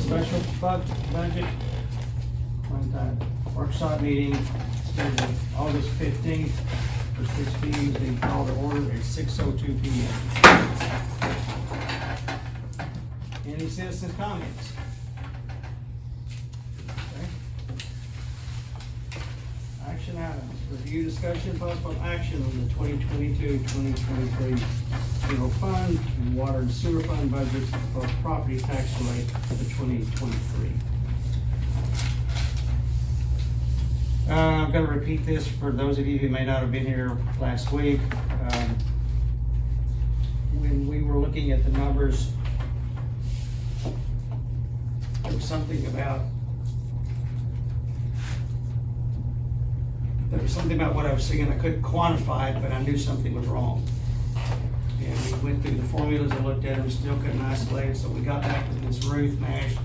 special budget, workshop meeting scheduled August 15th for 6 p.m. Being called to order at 6:02 p.m. Any citizen comments? Okay. Action items, review, discussion, possible action on the 2022-2023 general fund and water and sewer fund budgets for property tax rate for 2023. I'm going to repeat this for those of you who may not have been here last week. When we were looking at the numbers, there was something about what I was seeing. I couldn't quantify it, but I knew something was wrong. And we went through the formulas and looked at them, still couldn't isolate it, so we got back to Ms. Ruth Nash,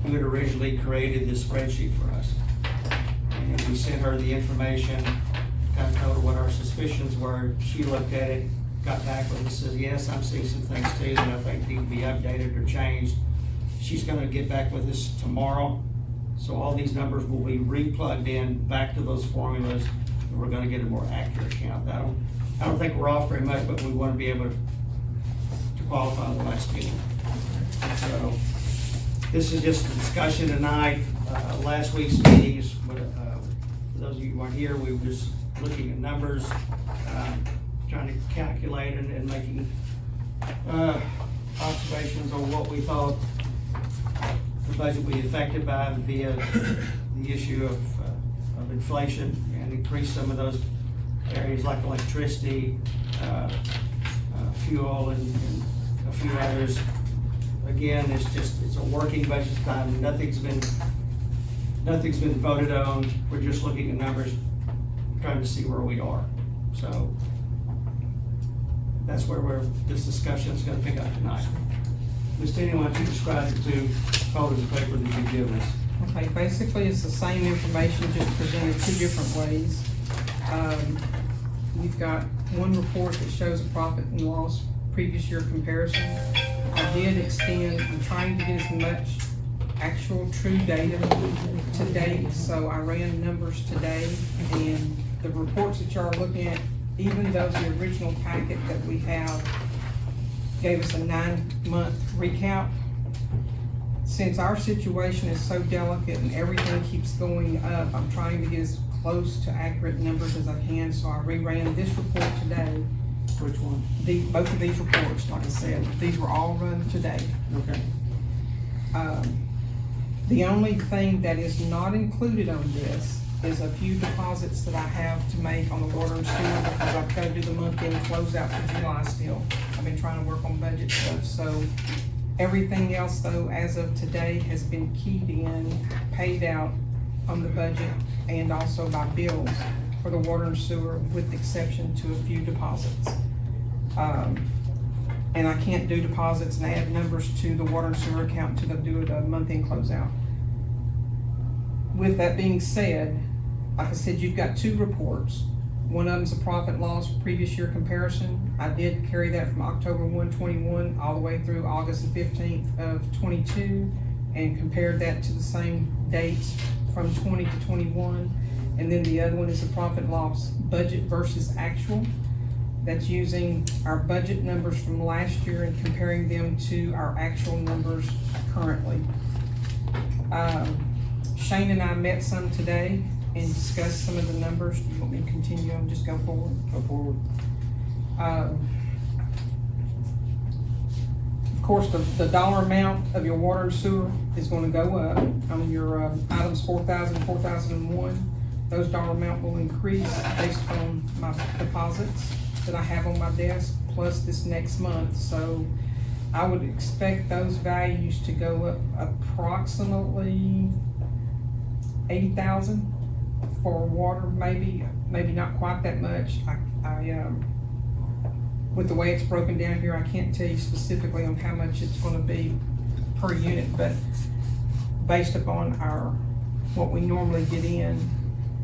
who had originally created this spreadsheet for us. And we sent her the information, kind of told her what our suspicions were. She looked at it, got back with us, says, yes, I'm seeing some things too that I think need to be updated or changed. She's gonna get back with us tomorrow. So all these numbers will be re-plugged in back to those formulas, and we're gonna get a more accurate count. I don't think we're off very much, but we wanna be able to qualify the last meeting. So this is just a discussion tonight. Last week's meetings, for those of you who weren't here, we were just looking at numbers, trying to calculate and making observations on what we thought the budget would be affected by via the issue of inflation, and increase some of those areas like electricity, fuel, and a few others. Again, it's a working budget time. Nothing's been voted on. We're just looking at numbers, trying to see where we are. So that's where this discussion is going to pick up tonight. Ms. Tina, why don't you describe the two folders of paper that you've given us? Okay, basically it's the same information, just presented two different ways. We've got one report that shows a profit and loss previous year comparison. I did extend, I'm trying to get as much actual true data to date, so I ran numbers today, and the reports that y'all are looking at, even though the original packet that we have gave us a 9-month recap, since our situation is so delicate and everything keeps going up, I'm trying to get as close to accurate numbers as I can, so I reran this report today. Which one? Both of these reports, like I said, these were all run today. Okay. The only thing that is not included on this is a few deposits that I have to make on the water and sewer, because I've got to do the month-end closeout for July still. I've been trying to work on budget stuff, so everything else though, as of today, has been keyed in, paid out on the budget, and also by bills for the water and sewer, with exception to a few deposits. And I can't do deposits and add numbers to the water and sewer account until I do the month-end closeout. With that being said, like I said, you've got two reports. One of them's a profit loss previous year comparison. I did carry that from October 1, 21 all the way through August the 15th of 22, and compared that to the same dates from 20 to 21. And then the other one is a profit loss budget versus actual. That's using our budget numbers from last year and comparing them to our actual numbers currently. Shane and I met some today and discussed some of the numbers. Do you want me to continue and just go forward? Go forward. Of course, the dollar amount of your water and sewer is going to go up on your items 4,000, 4,001. Those dollar amount will increase based on my deposits that I have on my desk, plus this next month. So I would expect those values to go up approximately 80,000 for water, maybe not quite that much. With the way it's broken down here, I can't tell you specifically on how much it's going to be per unit, but based upon what we normally get in.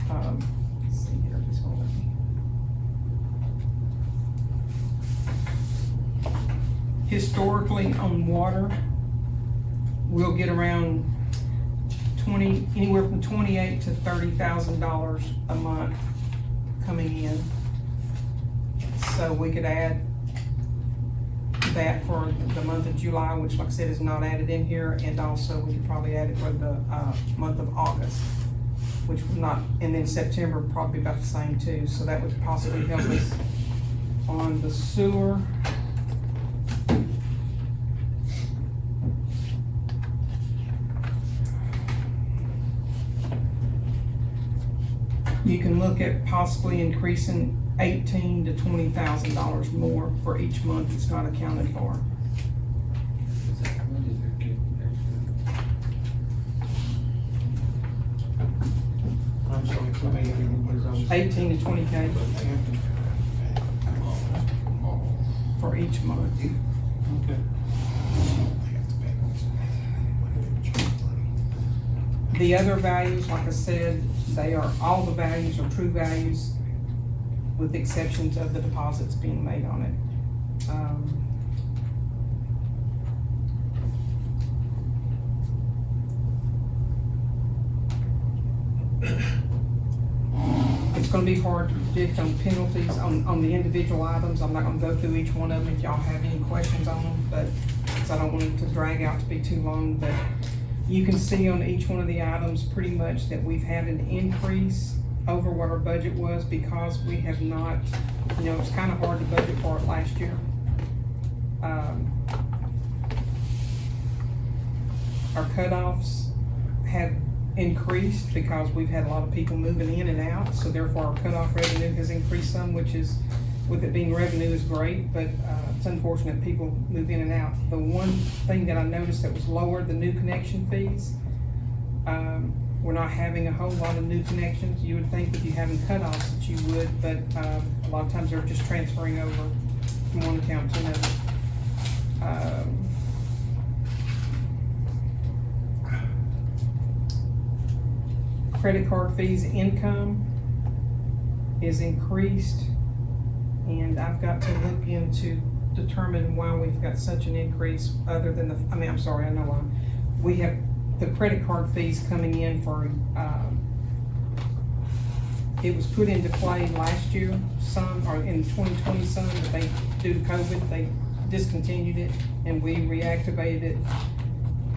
Let's see here if it's going to let me. Historically on water, we'll get around anywhere from $28,000 to $30,000 a month coming in. So we could add that for the month of July, which like I said is not added in here, and also we could probably add it for the month of August, which would not, and then September probably about the same too, so that would possibly help us on the sewer. You can look at possibly increasing $18,000 to $20,000 more for each month it's not accounted for. I'm sorry, so maybe everything was on. 18 to 20K for each month. Okay. The other values, like I said, all the values are true values with the exceptions of the deposits being made on it. It's gonna be hard to predict on penalties on the individual items. I'm not gonna go through each one of them if y'all have any questions on them, but, because I don't want it to drag out to be too long, but you can see on each one of the items pretty much that we've had an increase over what our budget was because we have not, it's kind of hard to budget for it last year. Our cutoffs have increased because we've had a lot of people moving in and out, so therefore our cutoff revenue has increased some, which is, with it being revenue is great, but it's unfortunate people move in and out. The one thing that I noticed that was lower, the new connection fees. We're not having a whole lot of new connections. You would think with you having cutoffs that you would, but a lot of times they're just transferring over from one account to another. Credit card fees income is increased, and I've got to look into determine why we've got such an increase other than I know why. We have the credit card fees coming in for, it was put into play last year some, or in 2020 some, but they, due to COVID, they discontinued it and we reactivated it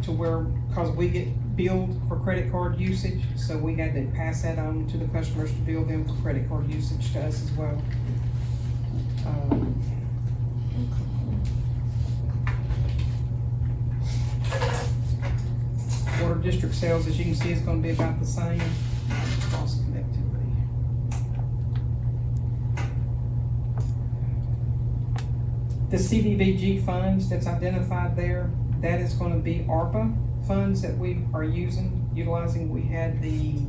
to where, because we get billed for credit card usage, so we had to pass that on to the customers to bill them for credit card usage to us as well. Water district sales, as you can see, is gonna be about the same. Cost connectivity. The CDBG funds that's identified there, that is gonna be ARPA funds that we are utilizing. We had the,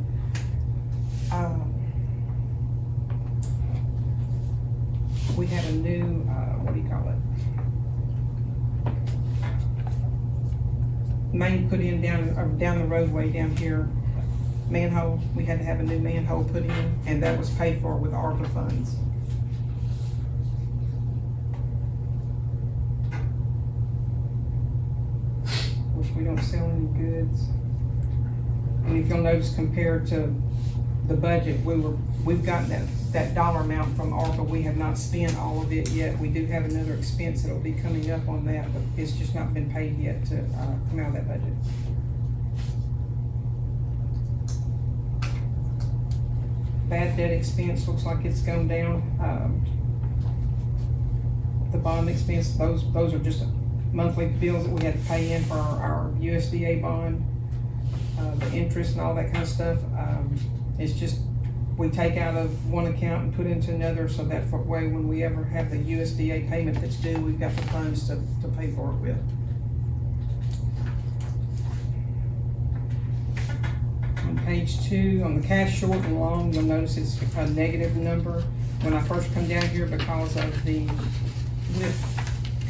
we had a new, what do you call it? Main put in down the roadway down here, manhole. We had to have a new manhole put in, and that was paid for with ARPA funds. Of course, we don't sell any goods. And if you'll notice, compared to the budget, we've gotten that dollar amount from ARPA. We have not spent all of it yet. We do have another expense that'll be coming up on that, but it's just not been paid yet to come out of that budget. Bad debt expense looks like it's gone down. The bond expense, those are just monthly bills that we had to pay in for our USDA bond, the interest and all that kind of stuff. It's just, we take out of one account and put into another, so that way when we ever have the USDA payment that's due, we've got the funds to pay for it with. On page 2, on the cash short and long, you'll notice it's a negative number. When I first come down here, because of with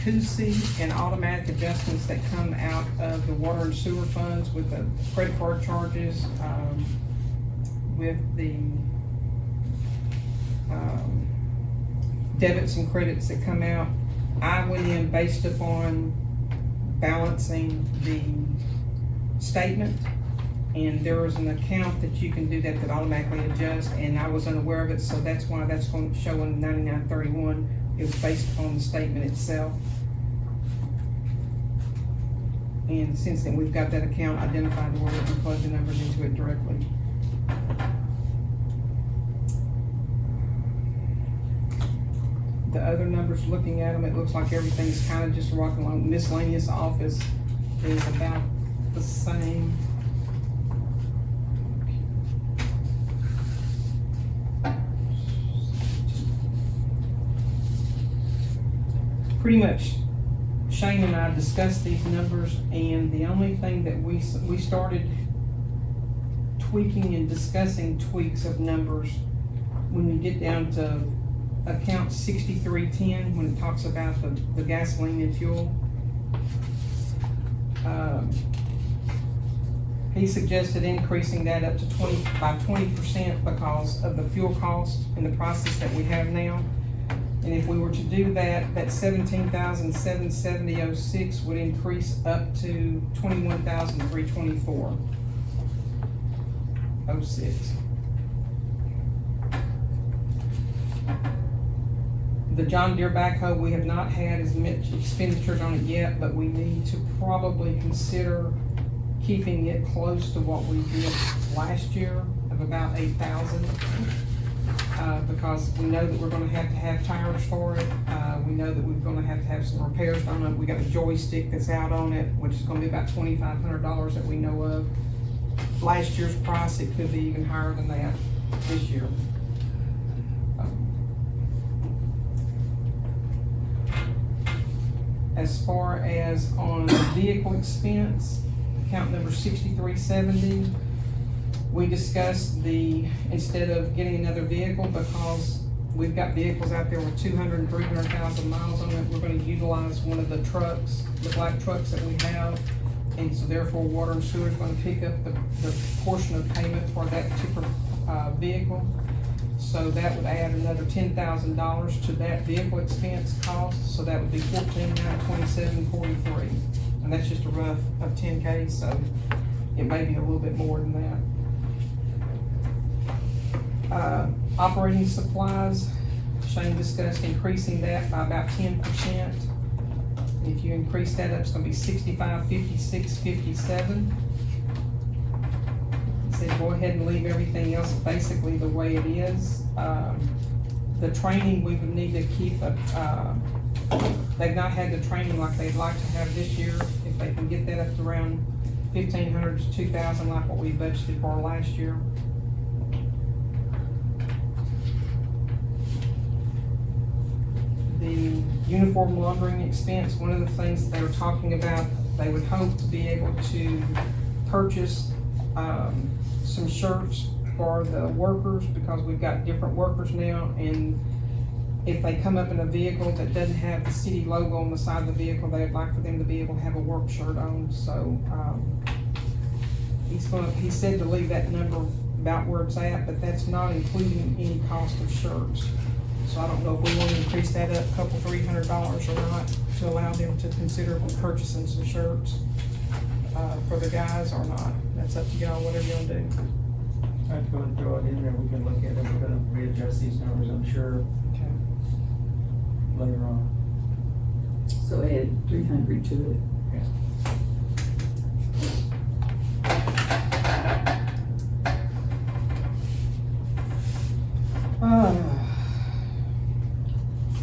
CUSI and automatic adjustments that come out of the water and sewer funds with the credit card charges, with the debits and credits that come out, I went in based upon balancing the statement, and there was an account that you can do that automatically adjusts, and I was unaware of it, so that's why that's going to show in 9931. It was based upon the statement itself. And since then, we've got that account identified where we can plug the numbers into it directly. The other numbers, looking at them, it looks like everything's kind of just rocking along. Miscellaneous office is about the same. Pretty much, Shane and I discussed these numbers, and the only thing that we started tweaking and discussing tweaks of numbers when you get down to account 6310, when it talks about the gasoline and fuel. He suggested increasing that up to 20% because of the fuel cost and the prices that we have now. And if we were to do that, that 17,770.06 would increase up to 21,324.06. The John Deere backhoe, we have not had as much expenditures on it yet, but we need to probably consider keeping it close to what we did last year of about 8,000. Because we know that we're gonna have to have tires for it. We know that we're gonna have to have some repairs on it. We got a joystick that's out on it, which is gonna be about $2,500 that we know of. Last year's price, it could be even higher than that this year. As far as on vehicle expense, account number 6370, we discussed instead of getting another vehicle, because we've got vehicles out there with 200 and 300,000 miles on it, we're gonna utilize one of the trucks, the black trucks that we have. And so therefore, water and sewer is gonna pick up the portion of payment for that particular vehicle. So that would add another $10,000 to that vehicle expense cost, so that would be $14,927.43. And that's just a rough of 10K, so it may be a little bit more than that. Operating supplies, Shane discussed increasing that by about 10%. If you increase that up, it's gonna be $65.56.57. He said go ahead and leave everything else basically the way it is. The training, we would need to keep, they've not had the training like they'd like to have this year. If they can get that up to around 1,500 to 2,000 like what we budgeted for last year. The uniform laundering expense, one of the things that they were talking about, they would hope to be able to purchase some shirts for the workers, because we've got different workers now, and if they come up in a vehicle that doesn't have the city logo on the side of the vehicle, they'd like for them to be able to have a work shirt on. So he said to leave that number about where it's at, but that's not including any cost of shirts. So I don't know if we want to increase that up a couple $300 or not, to allow them to consider purchasing some shirts for the guys or not. That's up to y'all, whatever you want to do. I'd go and throw it in there, we can look at it, we're gonna readjust these numbers, I'm sure, Okay. later on. So add 300 to it.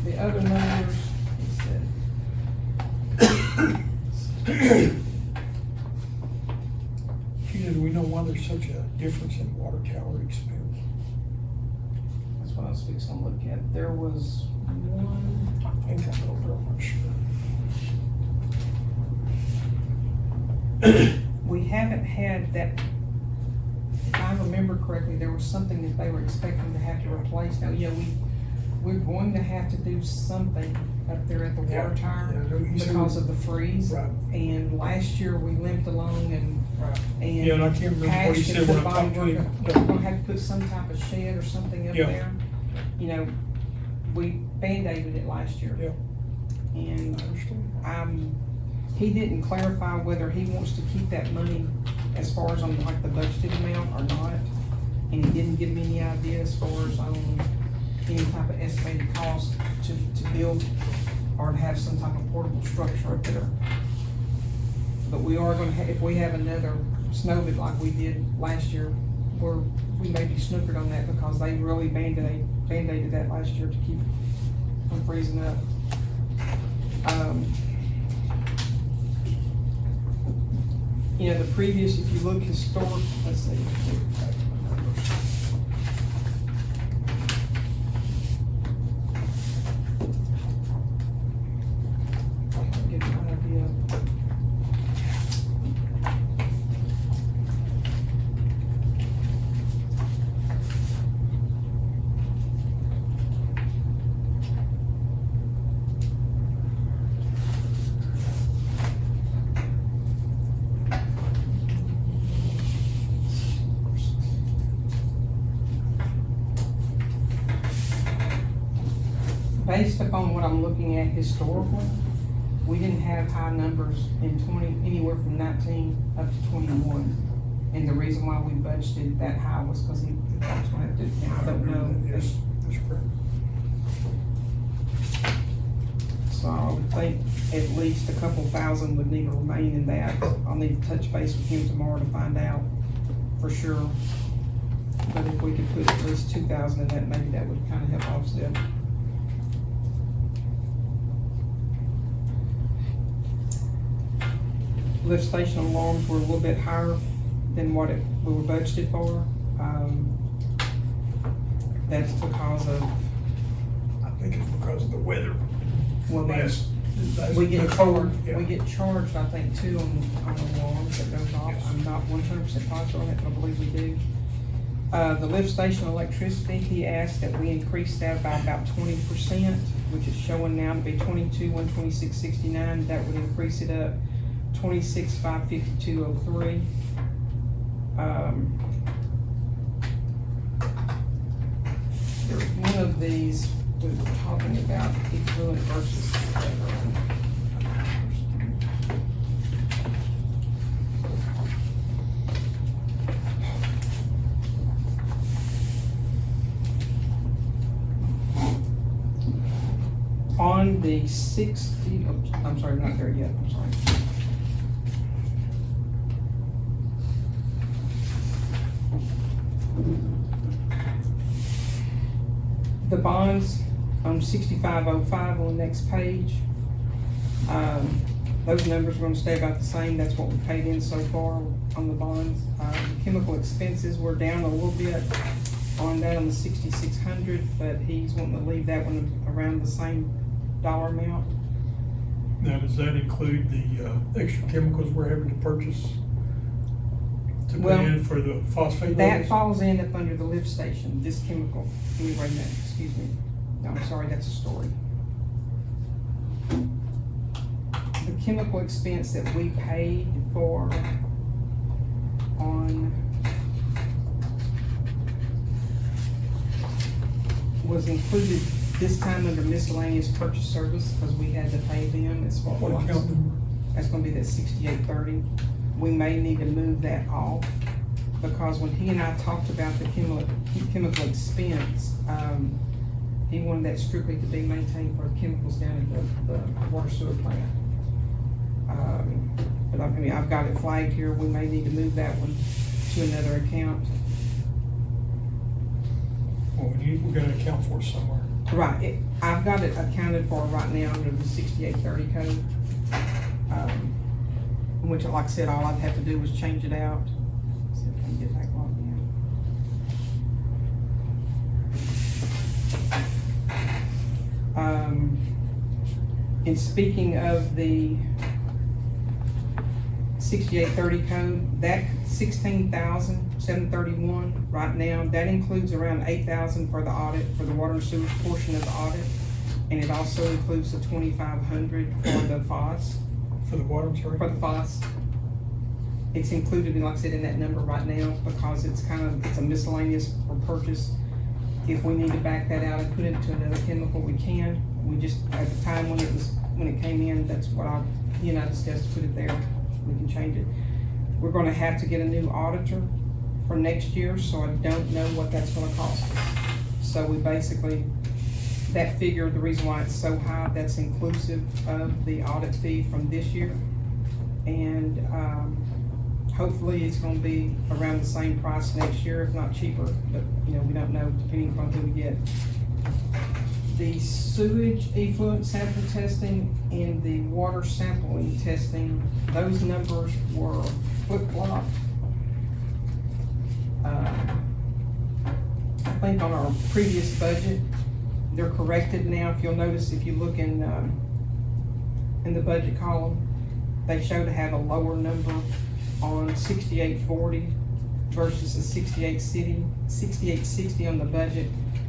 The other numbers, Gina, do we know why there's such a difference in water tower expense? that's what I was fixing to look at. There was one, I think I know, but I'm not sure. we haven't had that, if I remember correctly, there was something that they were expecting to have to replace. Now, yeah, we're going to have to do something up there at the water tower because of the freeze. Right. And last year, we limped along and Yeah, and I can't remember what he patched said and when I put talked to bodywork him. up. We're gonna have to put some type of shed or something up Yeah. there. You know, we Band-Aided it last year. Yeah. And I understand. he didn't clarify whether he wants to keep that money as far as on like the budgeted amount or not. And he didn't give me any idea as far as on any type of estimated cost to build or to have some type of portable structure up there. But we are gonna if we have another snow event like we did last year, we may be snookered on that because they really band-aided that last year to keep it from freezing up. You know, the previous, if you look historic, let's see. Get an idea. Based upon what I'm looking at historically, we didn't have high numbers in anywhere from 19 up to 21. And the reason why we budgeted that high was because he was gonna have to, I don't know. Yes, that's correct. So I would think at least a couple thousand would need to remain in that. I'll need to touch base with him tomorrow to find out for sure. But if we could put at least 2,000 in that, maybe that would kind of help offset. Lift station alarms were a little bit higher than what we were budgeted for. That's because of, I think it's because of the weather. well, Last- we get the charged, cold, yeah. we get charged, I think, too, on alarms that goes off. Yes. I'm not 100% positive on it, but I believe we do. The lift station electricity, he asked that we increase that by about 20%, which is showing now to be 22,126.69. That would increase it up 26,552.03. There's one of these we were talking about equivalent versus. On the 60, oops, I'm sorry, not there yet, I'm sorry. The bonds on 6505 on the next page, those numbers are gonna stay about the same. That's what we paid in so far on the bonds. Chemical expenses were down a little bit on that on the 6600, but he's wanting to leave that one around the same dollar amount. Now, does that include the extra chemicals we're having to purchase to put Well, in for the phosphate That levels? falls in up under the lift station, this chemical. Let me write that, excuse me. No, I'm sorry, that's a story. The chemical expense that we paid for on was included this time under miscellaneous purchase service, because we had to pay them, it's what What was. account number? That's gonna be that 6830. We may need to move that off, because when he and I talked about the chemical expense, he wanted that strictly to be maintained for chemicals down at the water sewer plant. But I mean, I've got it flagged here, we may need to move that one to another account. Well, we're gonna account for it somewhere. Right, I've got it accounted for right now under the 6830 code. Which, like I said, all I'd have to do was change it out. See if I can get back logged in. And speaking of the 6830 code, that 16,731 right now, that includes around 8,000 for the audit, for the water and sewer portion of the audit. And it also includes the 2,500 for the FOS. For the water, I'm sorry? For the FOS. It's included, like I said, in that number right now, because it's a miscellaneous for purchase. If we need to back that out and put it into another chemical, we can. We just, at the time when it came in, that's what he and I discussed, to put it there. We can change it. We're gonna have to get a new auditor for next year, so I don't know what that's gonna cost us. So we basically, that figure, the reason why it's so high, that's inclusive of the audit fee from this year. And, hopefully it's gonna be around the same price next year, if not cheaper, but, you know, we don't know depending upon who we get. The sewage effluent sample testing and the water sampling testing, those numbers were flip-flopped. I think on our previous budget, they're corrected now. If you'll notice, if you look in the budget column, they show to have a lower number on 6840 versus the 6860 on the budget,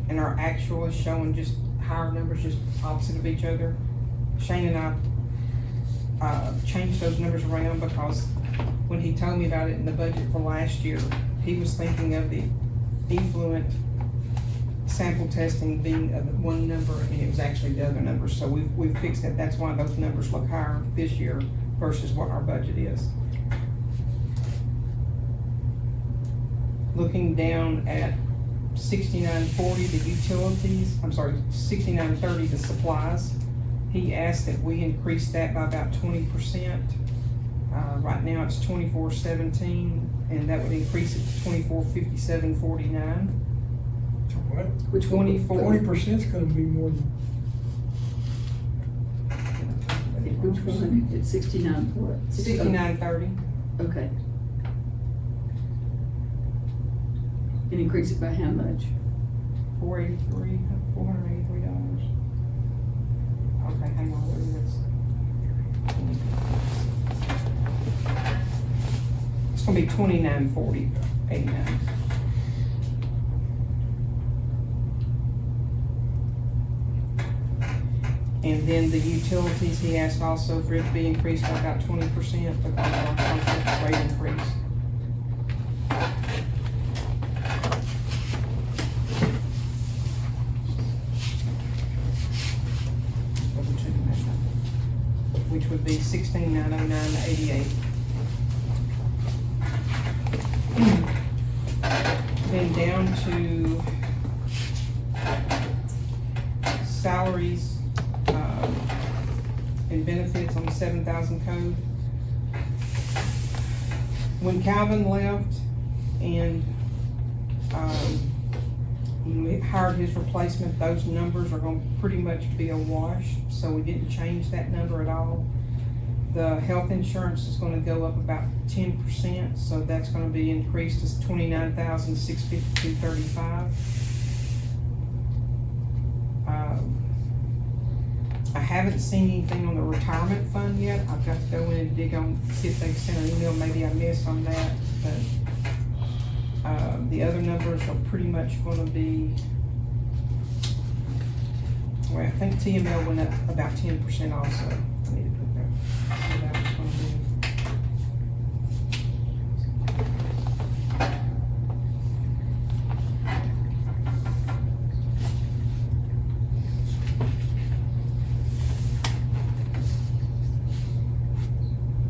and our actual is showing just higher numbers, just opposite of each other. Shane and I changed those numbers around because when he told me about it in the budget for last year, he was thinking of the effluent sample testing being one number, and it was actually the other number. So we've fixed that. That's why those numbers look higher this year versus what our budget is. Looking down at 6940, the utilities, 6930, the supplies. He asked that we increase that by about 20%. Right now it's 2417, and that would increase it to 2457.49. So what? Which one? 20%'s gonna be more than, Which one? It's 69 what? 6930. Okay. And increase it by how much? $483. Okay, hang on, what is this? It's gonna be $29.40.89. And then the utilities, he asked also for it to be increased by about 20% because of our contract rate increase. Which would be 16,909.88. Then down to salaries and benefits on the 7,000 code. When Calvin left and we hired his replacement, those numbers are gonna pretty much be a wash, so we didn't change that number at all. The health insurance is gonna go up about 10%, so that's gonna be increased to 29,652.35. I haven't seen anything on the retirement fund yet. I've got to go in and dig on, see if they sent an email, maybe I missed on that, but the other numbers are pretty much gonna be, well, I think TML went up about 10% also. I need to put that, so that was gonna be.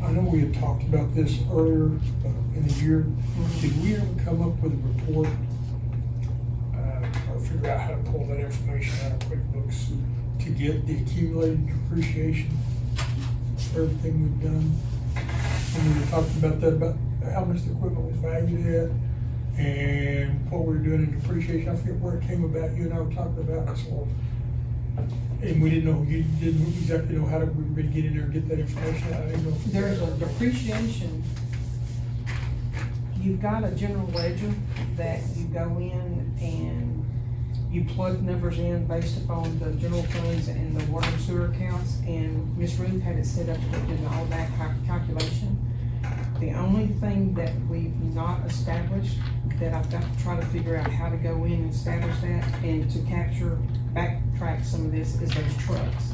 I know we had talked about this earlier in the year. Did we ever come up with a report or figure out how to pull that information out of QuickBooks to get the accumulated depreciation for everything we've done? And we were talking about that, about how much the equipment was valued at and what we were doing in depreciation. I forget where it came about. You and I were talking about it. So, and we didn't know, you didn't exactly know how we were going to get in there and get that information out. I didn't know if There's a depreciation. You've got a general ledger that you go in and you plug numbers in based upon the general funds and the water and sewer accounts, and Miss Ruth had it set up to do all that calculation. The only thing that we've not established, that I've got to try to figure out how to go in and establish that and to backtrack some of this, is those trucks.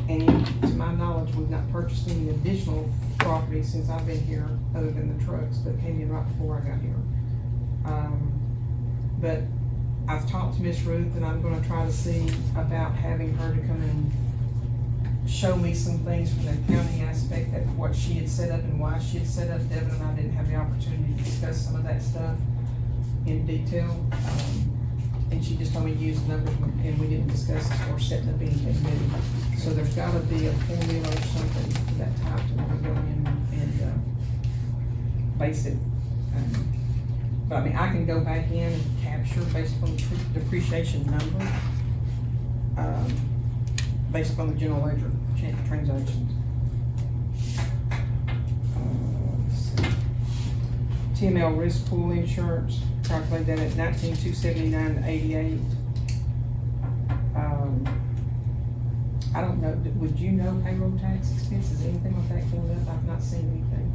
And to my knowledge, we've not purchased any additional property since I've been here, other than the trucks that came in right before I got here. But I've talked to Miss Ruth, and I'm gonna try to see about having her to come in show me some things from the accounting aspect of what she had set up and why she had set up. Devin and I didn't have the opportunity to discuss some of that stuff in detail. And she just told me to use the numbers and we didn't discuss or setting up anything new. So there's gotta be a formula or something of that type to go in and base it. But I mean, I can go back in and capture based on the depreciation number, based upon the general ledger transactions. TML risk pool insurance, calculate that at 19,279.88. I don't know, would you know payroll tax expenses, anything like that going up? I've not seen anything.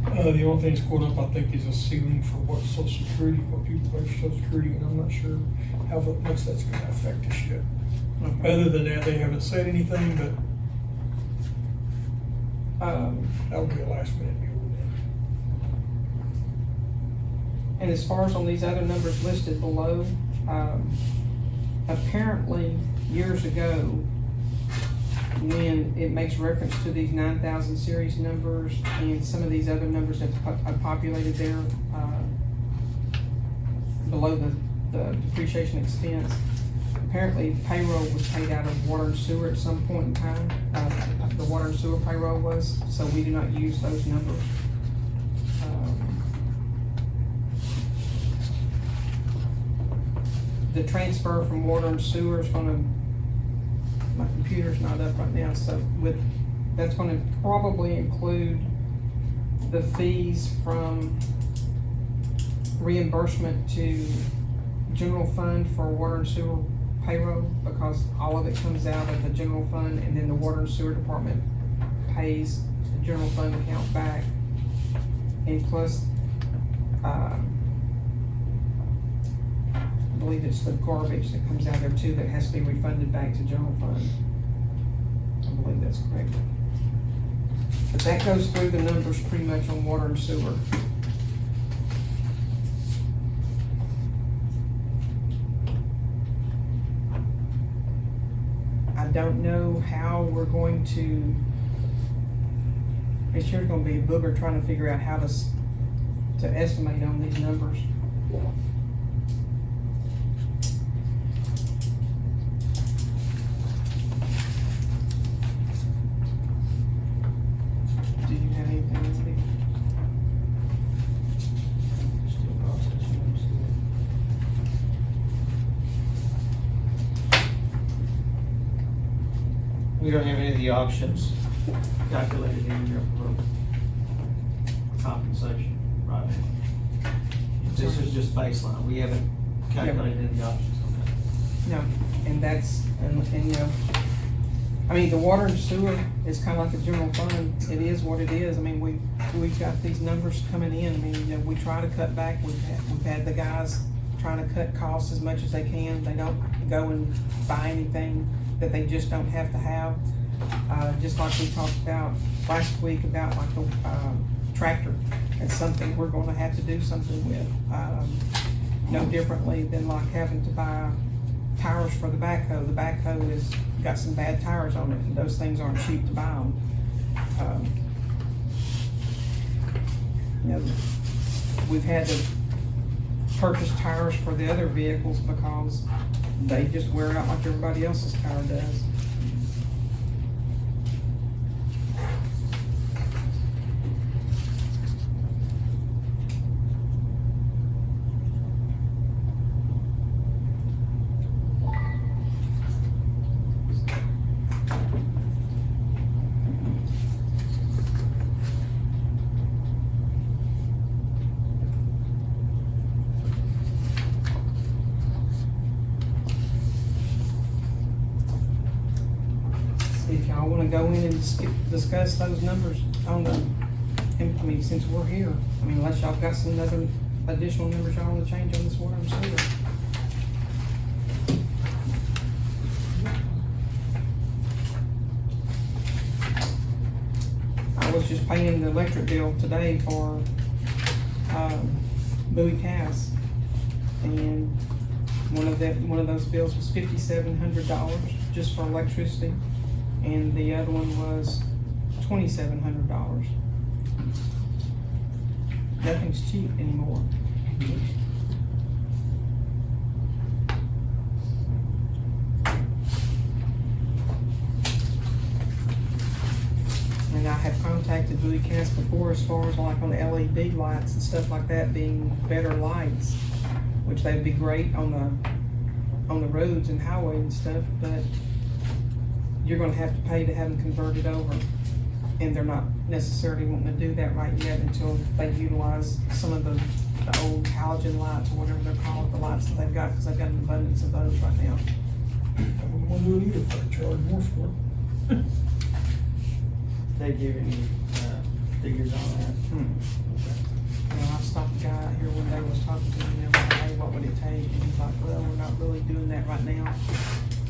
The only thing that's going up, I think, is a ceiling for what Social Security, what people pay for Social Security, and I'm not sure how much that's gonna affect us yet. Okay. Other than that, they haven't said anything, but that'll be a last minute deal with them. And as far as on these other numbers listed below, apparently years ago, when it makes reference to these 9,000 series numbers and some of these other numbers that are populated there, below the depreciation expense, apparently payroll was paid out of water and sewer at some point in time. The water and sewer payroll was, so we do not use those numbers. The transfer from water and sewer is gonna, my computer's not up right now, so that's gonna probably include the fees from reimbursement to general fund for water and sewer payroll, because all of it comes out of the general fund, and then the water and sewer department pays the general fund account back. And plus, I believe it's the garbage that comes out there too that has to be refunded back to general fund. I believe that's correct. But that goes through the numbers pretty much on water and sewer. I don't know how we're going to, it's sure gonna be a booger trying to figure out how to estimate on these numbers. Do you have anything, Andy? Still processing. We don't have any of the options calculated in your compensation right now. This is just baseline. We haven't calculated any options on that. No, and that's, and you know, I mean, the water and sewer is kind of like the general fund. It is what it is. I mean, we've got these numbers coming in. I mean, you know, we try to cut back. We've had the guys trying to cut costs as much as they can. They don't go and buy anything that they just don't have to have. Just like we talked about last week about like the tractor. It's something we're gonna have to do something with. No differently than like having to buy tires for the backhoe. The backhoe has got some bad tires on it, and those things aren't cheap to buy them. You know, we've had to purchase tires for the other vehicles because they just wear out like everybody else's tire does. If y'all wanna go in and discuss those numbers on the, I mean, since we're here, I mean, unless y'all got some other additional numbers y'all wanna change on this water and sewer. I was just paying the electric bill today for, Bowie Cass. And one of those bills was $5,700 just for electricity. and the other one was $2,700. Nothing's cheap anymore. And I have contacted Bowie Cast before as far as like on the LED lights and stuff like that being better lights, which they'd be great on the roads and highway and stuff, but you're gonna have to pay to have them converted over. And they're not necessarily wanting to do that right yet until they utilize some of the old halogen lights or whatever they're called, the lights that they've got, because they've got an abundance of those right now. I wouldn't want to do it either if I charge more for it. They give any, figures on that? You know, I stopped a guy out here one day, was talking to him, and I was like, hey, what would it take? And he's like, well, we're not really doing that right now,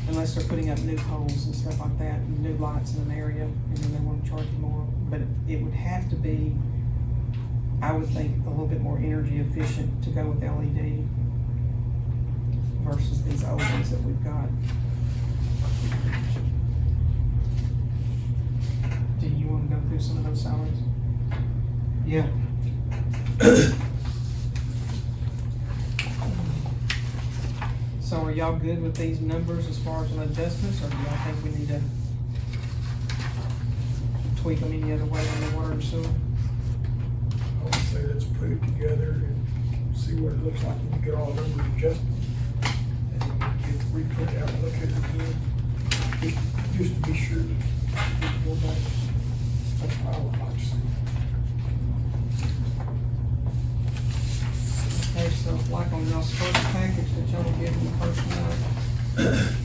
unless they're putting up new poles and stuff like that, and new lights in an area, and then they want to charge you more. But it would have to be, I would think, a little bit more energy efficient to go with LED versus these old ones that we've got. Do you want to go through some of those salaries? Yeah. So are y'all good with these numbers as far as an adjustments, or do y'all think we need to tweak them any other way on the water and sewer? I would say let's put it together and see what it looks like when we get all numbers adjusted. And then we get, re-put it out and look at it again, just to be sure that it's more back. That's what I would like to see. Okay, so like on y'all's first package that y'all were getting the first one,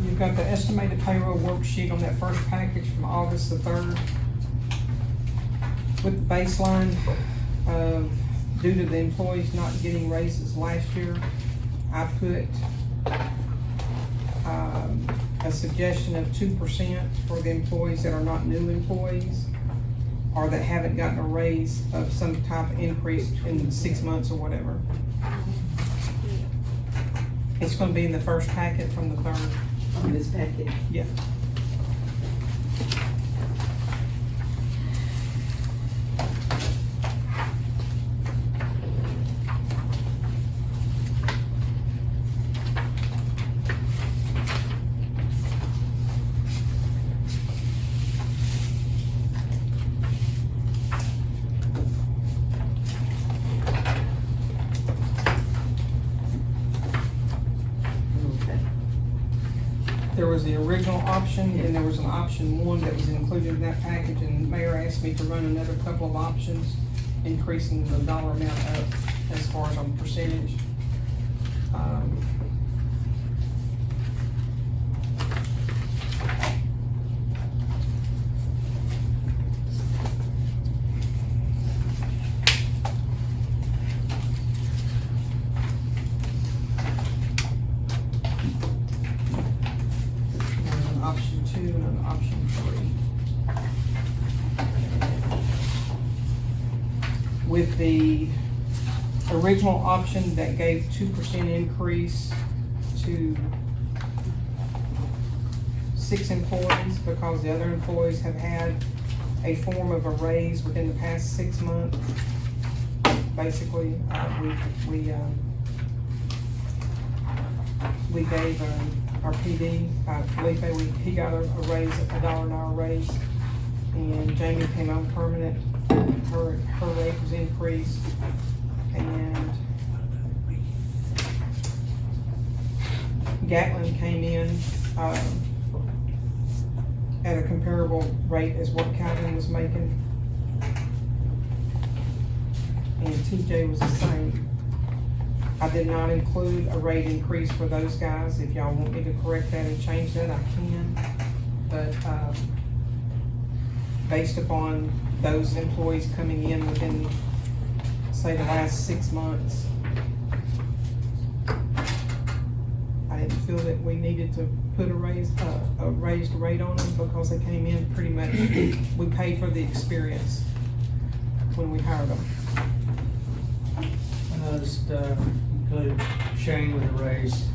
you've got the estimated payroll worksheet on that first package from August the 3rd. With the baseline of, due to the employees not getting raises last year, I put a suggestion of 2% for the employees that are not new employees or that haven't gotten a raise of some type of increase in 6 months or whatever. It's gonna be in the first packet from the 3rd. On this packet. Yeah. Okay. There was the original option, and there was an option 1 that was included in that package, and the mayor asked me to run another couple of options, increasing the dollar amount up as far as on percentage. There's an option 2 and an option 3. With the original option that gave 2% increase to 6 employees, because the other employees have had a form of a raise within the past 6 months. Basically, we gave our PD, Felipe, he got a raise, $1 an hour raise, and Jamie came on permanent. Her rate was increased, and Gatlin came in at a comparable rate as what Calvin was making. And TJ was the same. I did not include a rate increase for those guys. If y'all want me to correct that and change that, I can. but, based upon those employees coming in within, say, the last 6 months, I didn't feel that we needed to put a raised rate on them because they came in pretty much, we paid for the experience when we hired them. And I just, included Shane with a raise,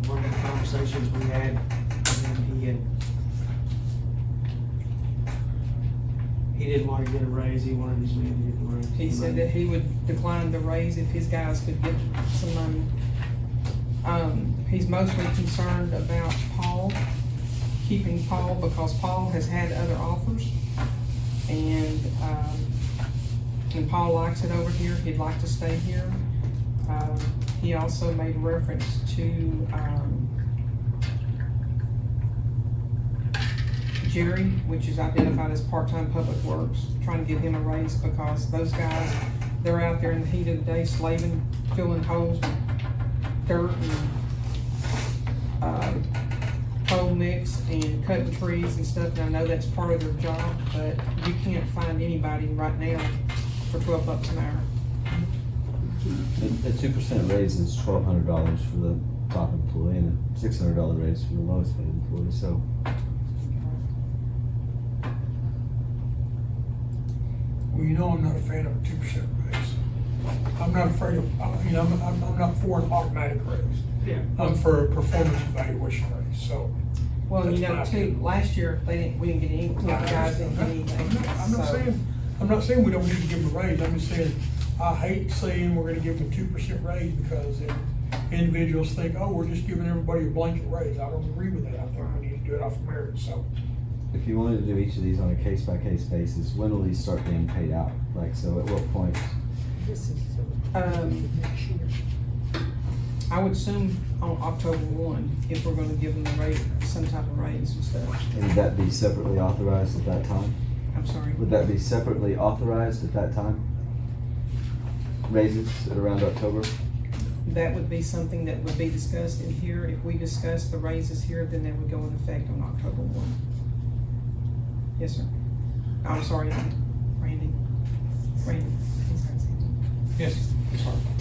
one of the conversations we had, and he didn't want to get a raise, he wanted his men to get the raise. He said that he would decline the raise if his guys could get some money. He's mostly concerned about Paul, keeping Paul, because Paul has had other offers. And Paul likes it over here, he'd like to stay here. He also made reference to, Jerry, which is identified as part-time public works, trying to give him a raise because those guys, they're out there in the heat of the day slaving, filling holes with dirt and, coal mix and cutting trees and stuff, and I know that's part of their job, but you can't find anybody right now for $12 an hour. A 2% raise is $1,200 for the top employee and a $600 raise for the lowest paid employee, so. Well, you know, I'm not a fan of a 2% raise. I'm not afraid of, you know, I'm not for an automatic raise. Yeah. I'm for a performance evaluation raise, so. Well, you know, That's too, my- last year, we didn't get any, the guys didn't get anything. I'm not saying we don't need to give them a raise, I'm just saying, I hate saying we're gonna give them a 2% raise because then individuals think, oh, we're just giving everybody a blanket raise. I don't agree with that, I think we need to do it off of merit, so. If you wanted to do each of these on a case-by-case basis, when will these start being paid out? Like, so at what point? I would assume on October 1, if we're gonna give them a raise, some type of raise and stuff. And would that be separately authorized at that time? I'm sorry. Would that be separately authorized at that time? Raises at around October? That would be something that would be discussed in here. If we discuss the raises here, then they would go in effect on October 1. Yes, sir. I'm sorry, Randy. Yes.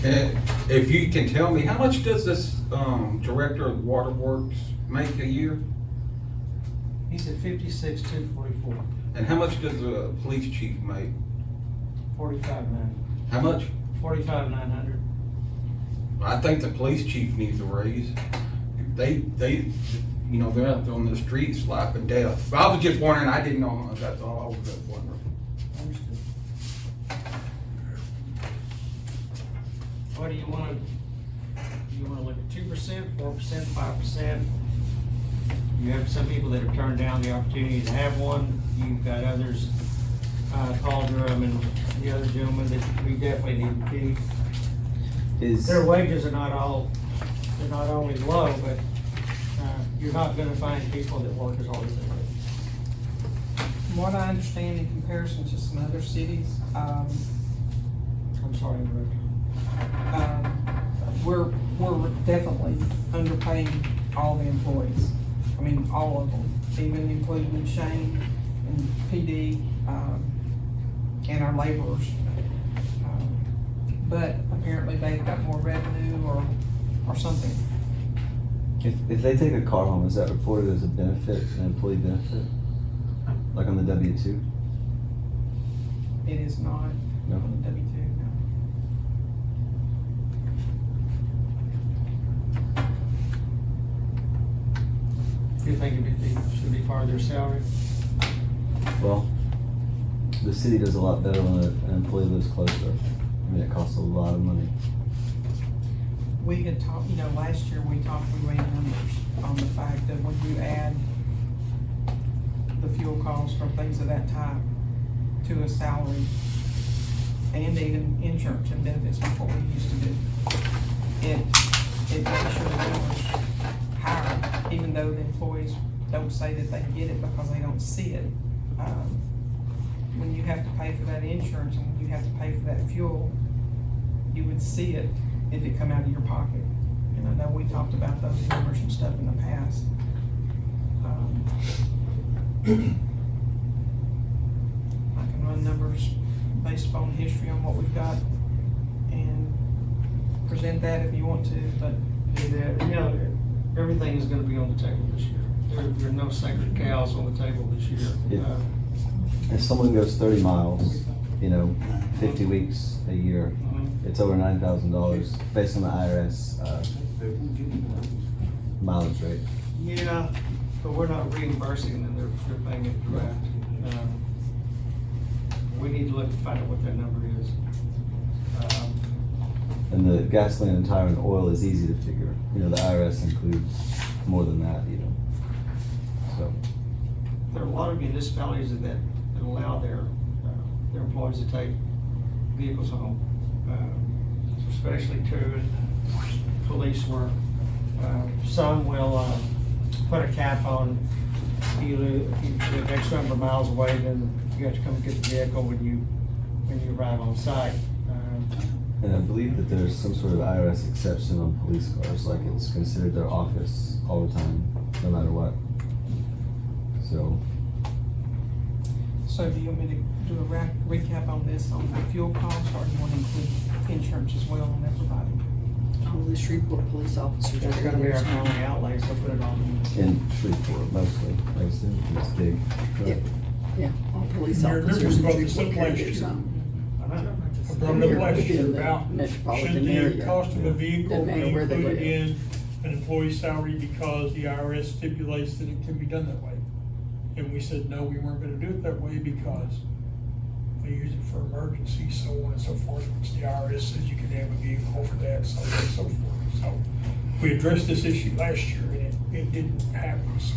And if you can tell me, how much does this, director of water works make a year? He's at 56,244, And how much does the police chief make? 45,900. How much? 45,900. I think the police chief needs a raise. They, you know, they're out on the streets life and death. But I was just wondering, I didn't know, that's all I was just wondering. Understood. What do you wanna look at 2%, 4%, 5%? You have some people that have turned down the opportunity to have one. You've got others, Calderum and the other gentleman that we definitely need to keep. Is, Their wages are not only low, but, you're not gonna find people that work as hard as they do. From what I understand in comparison to some other cities, I'm sorry, we're definitely underpaying all the employees. I mean, all of them, even including Shane and PD, and our laborers. But apparently they've got more revenue or something. if they take a car home, is that reported as a benefit, an employee benefit? Like on the W-2? It is not No. on the W-2, no. Do you think it should be part of their salary? Well, the city does a lot better when an employee lives closer. I mean, it costs a lot of money. We had talked, you know, last year we ran numbers on the fact that when you add the fuel costs or things of that type to a salary and even insurance and benefits like what we used to do, it makes sure the numbers higher, even though the employees don't say that they get it because they don't see it. When you have to pay for that insurance and when you have to pay for that fuel, you would see it if it come out of your pocket. And I know we talked about those numbers and stuff in the past. I can run numbers based upon history on what we've got and present that if you want to, but Everything is gonna be on the table this year. There are no sacred cows on the table this year. Yeah. If someone goes 30 miles, 50 weeks a year, it's over $9,000 based on the IRS mileage rate. Yeah, but we're not reimbursing them, they're paying it direct. We need to look to find out what that number is. And the gasoline and tire and oil is easy to figure. The IRS includes more than that even. So, There are a lot of municipalities that allow their employees to take vehicles home, especially to police work. Some will put a cap on, if you live X number of miles away, then you have to come get the vehicle when you arrive on site. and I believe that there's some sort of IRS exception on police cars, like it's considered their office all the time, no matter what. so do you want me to do a recap on this, on the fuel costs, or do you want to include insurance as well on everybody? On the Shreveport police officers. That's gonna be our county outlay, so put it on. In Shreveport mostly, I assume, it's big. Yep. Yeah, all police You remember officers we brought in this Shreveport up carry last their year. own. I know. I brought it up last year about, should Metropolitan the area. cost of a vehicle Doesn't be matter where they included live. in an employee's salary because the IRS stipulates that it can be done that way? And we said, no, we weren't gonna do it that way because they use it for emergencies, so on and so forth, which the IRS says you can have a vehicle for that, so on and so forth. So we addressed this issue last year and it didn't happen. So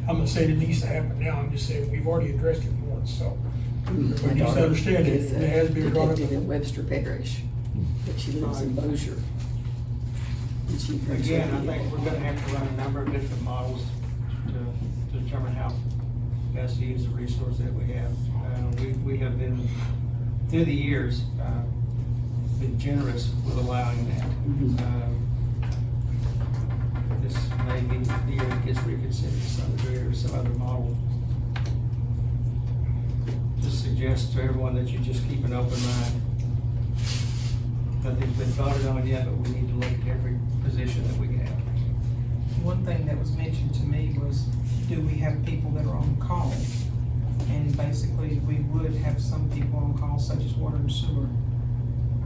I'm not saying it needs to happen now, I'm just saying we've already addressed it once, so. My Everybody needs to daughter understand it, is it has a been brought up detective in before. Webster Parish, but she lives in Bossier. And she brings her Again, I think vehicle. we're gonna have to run a number of different models to determine how best to use the resource that we have. We have been, through the years, been generous with allowing that. This may be the year it gets reconsidered to some degree or some other model. Just suggest to everyone that you just keep an open mind. Nothing's been voted on yet, but we need to look at every position that we have. One thing that was mentioned to me was, do we have people that are on call? And basically, we would have some people on call, such as water and sewer.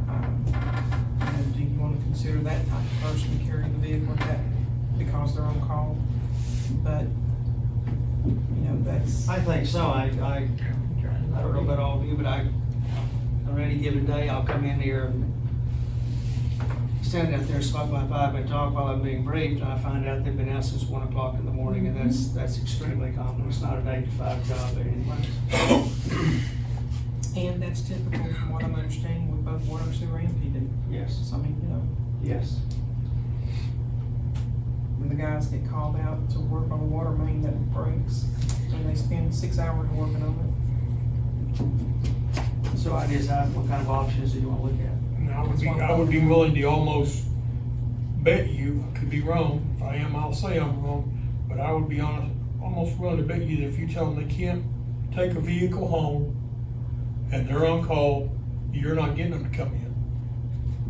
And do you want to consider that type of person carrying the vehicle that, because they're on call? But, that's. I think so. I don't know about all of you, but on any given day, I'll come in here and stand out there, smoke my pipe and talk while I'm being briefed, and I find out they've been out since 1 o'clock in the morning, and that's extremely common. It's not an 8 to 5 job anyway. And that's typical from what I'm understanding with both water, sewer, and PD. Yes, So, yes. when the guys get called out to work on a water main that breaks, and they spend 6 hours working on So I just have, what kind of options do you want to look at? And I would be willing to almost bet you, I could be wrong, if I am, I'll say I'm wrong, but I would be almost willing to bet you that if you tell them they can't take a vehicle home and they're on call, you're not getting them to come in.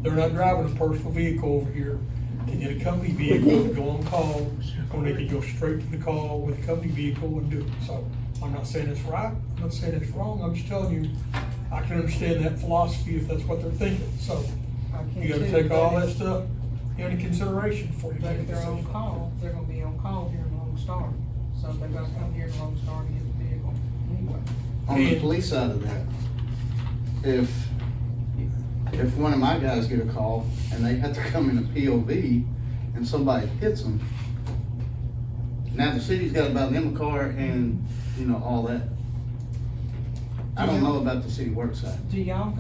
They're not driving a personal vehicle over here to get a company vehicle to go on call, when they could go straight to the call with a company vehicle and do it. So I'm not saying it's right, I'm not saying it's wrong, I'm just telling you, I can understand that philosophy if that's what they're thinking, so. it. I can You gotta too, take all but that if- stuff into consideration before you But make a if they're on decision. call, they're gonna be on call here in Lone Star, so they're gonna come here in Lone Star to get the vehicle anyway. On the And- police side of that, if one of my guys get a call and they have to come in a POV and somebody hits them, now the city's got about them a car and, all that. I don't know about the city work side. Do y'all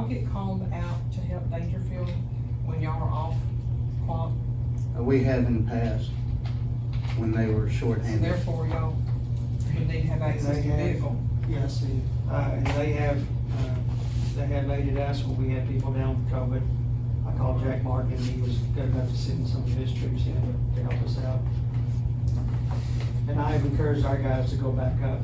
get called out to help Dangerfield when y'all are off clock? We have in the past, when they were And shorthanded. therefore y'all would need to have access to They the have. vehicle. Yes, and they have aided us when we had people down with COVID. I called Jack Martin, and he was good enough to send some of his troops in to help us out. And I've encouraged our guys to go back up,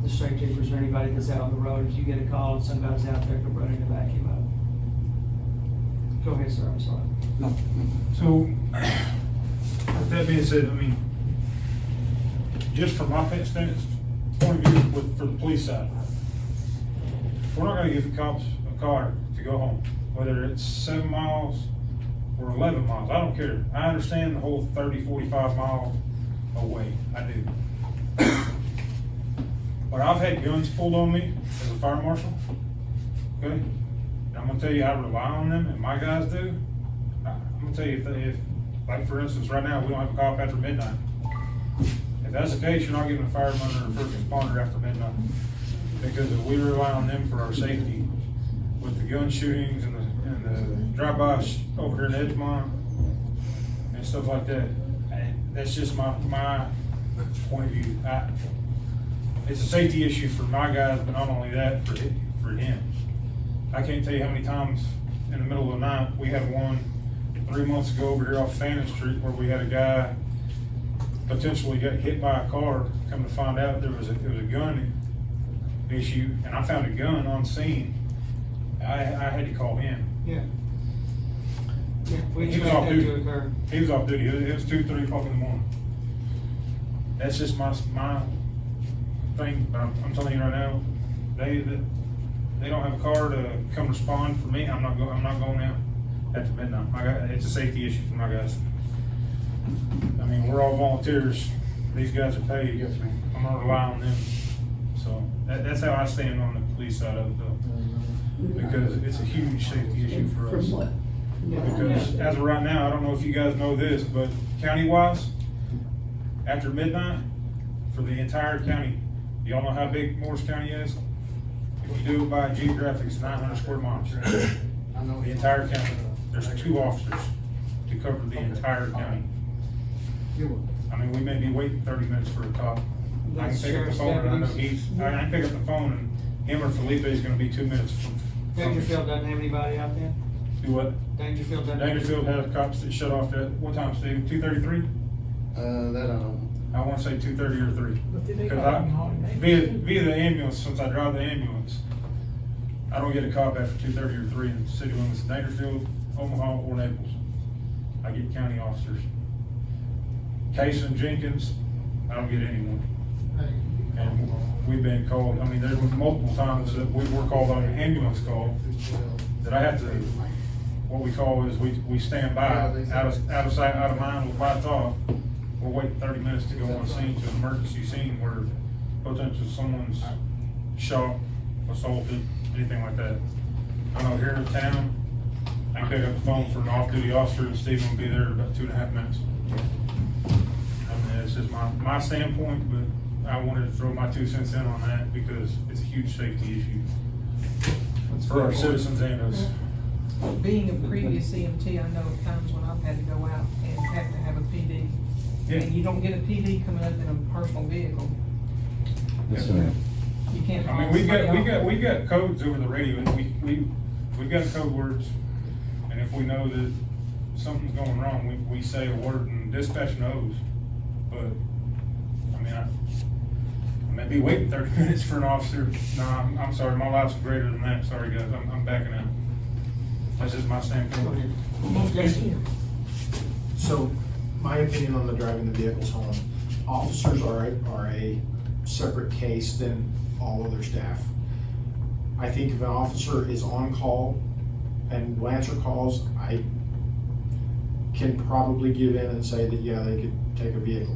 the straight troopers or anybody that's out on the road, if you get a call and somebody's out there, go run in and back him up. Go ahead, sir, I'm sorry. No. So, with that being said, I mean, just from my point of view for the police side, we're not gonna give the cops a car to go home, whether it's 7 miles or 11 miles, I don't care. I understand the whole 30, 45 mile away, I do. But I've had guns pulled on me as a fire marshal, okay? And I'm gonna tell you, I rely on them, and my guys do. I'm gonna tell you, if like for instance, right now, we don't have a cop after midnight. If that's the case, you're not getting a fireman or a first responder after midnight. Because if we rely on them for our safety with the gun shootings and the drive-bys over here in Edgemont and stuff like that. And that's just my point of view. It's a safety issue for my guys, but not only that, for him. I can't tell you how many times in the middle of the night, we had one 3 months ago over here off Fannin Street where we had a guy potentially got hit by a car. Come to find out there was a gun issue, and I found a gun on scene. I had to call him. Yeah. Yeah, we He was expect off that to duty. occur. He was off duty. It was 2, 3 o'clock in the morning. That's just my thing, but I'm telling you right now, they don't have a car to come respond for me. I'm not going out after midnight. It's a safety issue for my guys. I mean, we're all volunteers. These guys are paid. I'm gonna rely on them. So that's how I stand on the police side of it though. Because it's a huge safety issue for us. From what? Because as of right now, I don't know if you guys know this, but county-wise, after midnight, for the entire county, y'all know how big Morris County is? If you do it by geographic, it's 900 square miles. I know. The entire county, there's 2 officers to cover the entire county. I mean, we may be waiting 30 minutes for a cop. I can pick up the phone and I know I can pick up the phone and him or Felipe is gonna be 2 minutes from. Dangerfield doesn't have anybody out there? Do what? Dangerfield doesn't. Dangerfield has cops that shut off at, what time, Steve? 2:33? That I don't know. I wanna say 2:30 or 3. But did they Cause call them holiday? via the ambulance, since I drive the ambulance, I don't get a cop after 2:30 or 3 in the city limits of Dangerfield, Omaha, or Naples. I get county officers. Case and Jenkins, I don't get anyone. And we've been called, I mean, there's multiple times that we were called on an ambulance call that I have to, what we call is we stand by, out of sight, out of mind with my thought. We're waiting 30 minutes to go on scene to an emergency scene where potentially someone's shot, assaulted, anything like that. I know here in town, I can pick up the phone for an off-duty officer and Steve will be there in about 2.5 minutes. I mean, it's just my standpoint, but I wanted to throw my 2 cents in on that because it's a huge safety issue for our citizens and us. Being a previous EMT, I know of times when I've had to go out and have to have a PD. Yeah. And you don't get a PD coming up in a personal vehicle. Yes, ma'am. You can't. I mean, we've got codes over the radio, and we've got code words, and if we know that something's going wrong, we say a word and dispatch knows. But, I mean, I may be waiting 30 minutes for an officer. No, I'm sorry, my life's greater than that. Sorry, guys, I'm backing out. That's just my standpoint. So, my opinion on the driving the vehicles home, officers are a separate case than all other staff. I think if an officer is on call and will answer calls, I can probably give in and say that, yeah, they could take a vehicle.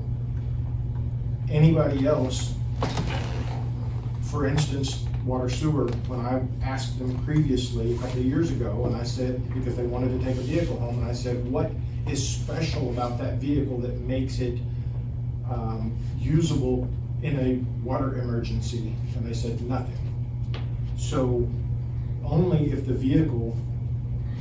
Anybody else, for instance, water sewer, when I asked them previously, a couple of years ago, and I said, because they wanted to take a vehicle home, and I said, what is special about that vehicle that makes it usable in a water emergency? And they said, nothing. So only if the vehicle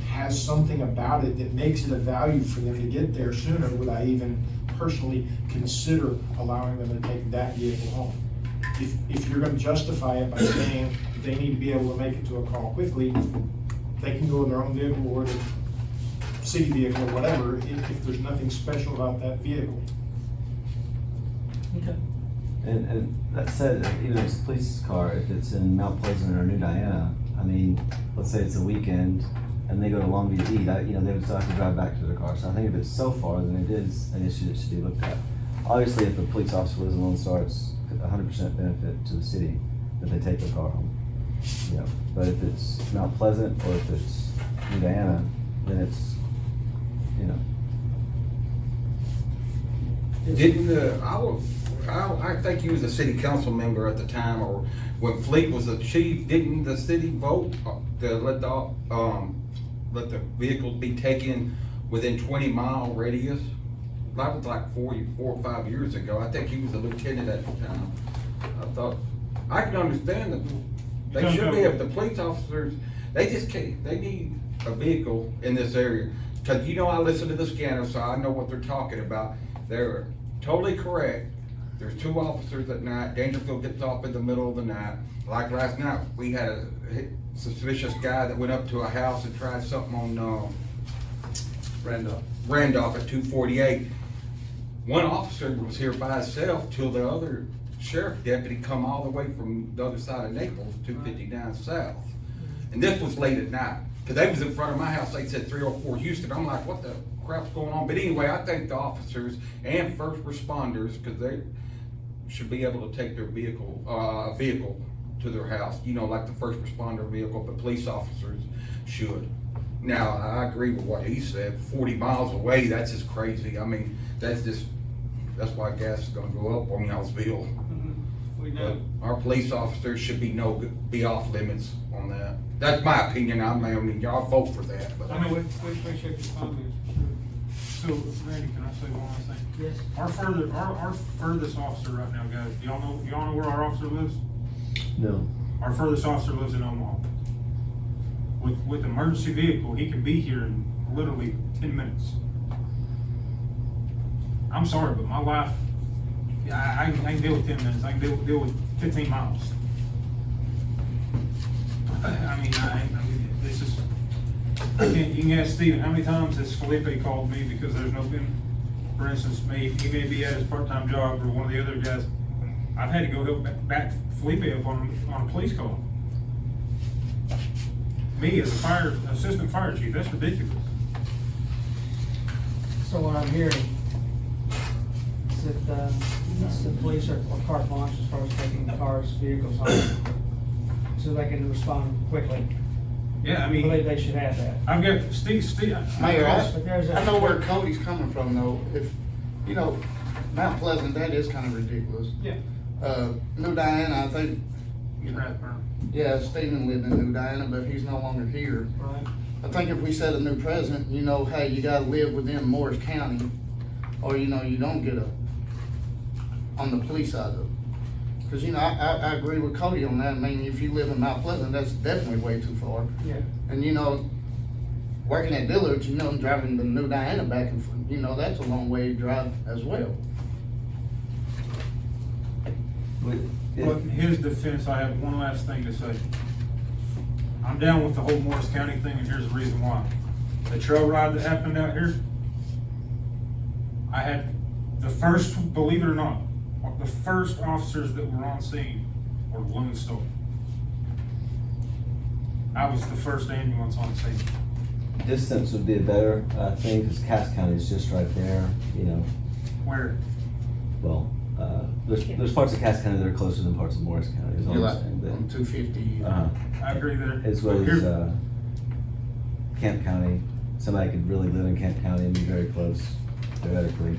has something about it that makes it a value for them to get there sooner would I even personally consider allowing them to take that vehicle home. If you're gonna justify it by saying they need to be able to make it to a call quickly, they can go in their own vehicle or the city vehicle or whatever, if there's nothing special about that vehicle. Okay. And that said, even if it's a police car, if it's in Mount Pleasant or New Diana, I mean, let's say it's a weekend and they go to Long Beach to eat, they would still have to drive back to their car. So I think if it's so far, then it is an issue that should be looked at. Obviously, if a police officer lives in Lone Star, it's 100% benefit to the city that they take their car home. But if it's Mount Pleasant or if it's New Diana, then it's, Didn't, I think you was a city council member at the time, or when Fleet was the chief, didn't the city vote to let the vehicles be taken within 20-mile radius? That was like 4 or 5 years ago. I think he was a lieutenant at the time. I thought, I can understand that they should be, if the police officers, they just can't, they need a vehicle in this area. Cause I listen to the scanner, so I know what they're talking about. They're totally correct. There's 2 officers at night. Dangerfield gets off in the middle of the night. Like last night, we had a suspicious guy that went up to a house and tried something on, Randolph at 248. One officer was here by himself till the other sheriff deputy come all the way from the other side of Naples, 259 South. And this was late at night, cause they was in front of my house. They said 304 Houston. I'm like, what the crap's going on? But anyway, I think the officers and first responders, cause they should be able to take their vehicle to their house, like the first responder vehicle, but police officers should. Now, I agree with what he said, 40 miles away, that's just crazy. I mean, that's why gas is gonna go up on y'all's bill. We But know. our police officers should be off limits on that. That's my opinion. I mean, y'all vote for that, but. I know, we appreciate your comments, for So, Randy, can I say one last thing? sure. Yes. Our furthest officer right now, guys, y'all know where our officer lives? no. Our furthest officer lives in Omaha. With emergency vehicle, he can be here in literally 10 minutes. I'm sorry, but my life, I can deal with 10 minutes, I can deal with 15 miles. I mean, this is, you can ask Steven, how many times has Felipe called me because there's no been, for instance, he may be at his part-time job or one of the other guys. I've had to go help back Felipe up on a police call. Me as a assistant fire chief, that's ridiculous. So what I'm hearing is that, the police are carte blanche as far as taking vehicles home, so they can respond quickly. Yeah, I I believe mean, they should have that. I've got Steve. Mayor, But there's a- I know where Cody's coming from though. If, Mount Pleasant, that is kind of ridiculous. Yeah. New Diana, I think, Rathburn. yeah, Stephen lived in New Diana, but he's no longer here. Right. I think if we set a new president, hey, you gotta live within Morris County, or, you don't get on the police side of it. Cause, I agree with Cody on that. I mean, if you live in Mount Pleasant, that's definitely way too far. Yeah. And, working at Dillard's, driving to New Diana back and forth, that's a long way to drive as well. But But in his defense, I have one last thing to say. I'm down with the whole Morris County thing, and here's the reason why. The trail ride that happened out here, I had the first, believe it or not, the first officers that were on scene were Lone Star. I was the first ambulance on scene. distance would be a better thing, because Cass County is just right there, Where, well, there's parts of Cass County that are closer than parts of Morris County, is all You're I'm like saying. on 250. I agree that. As well here's- as, Camp County, somebody could really live in Camp County and be very close theoretically.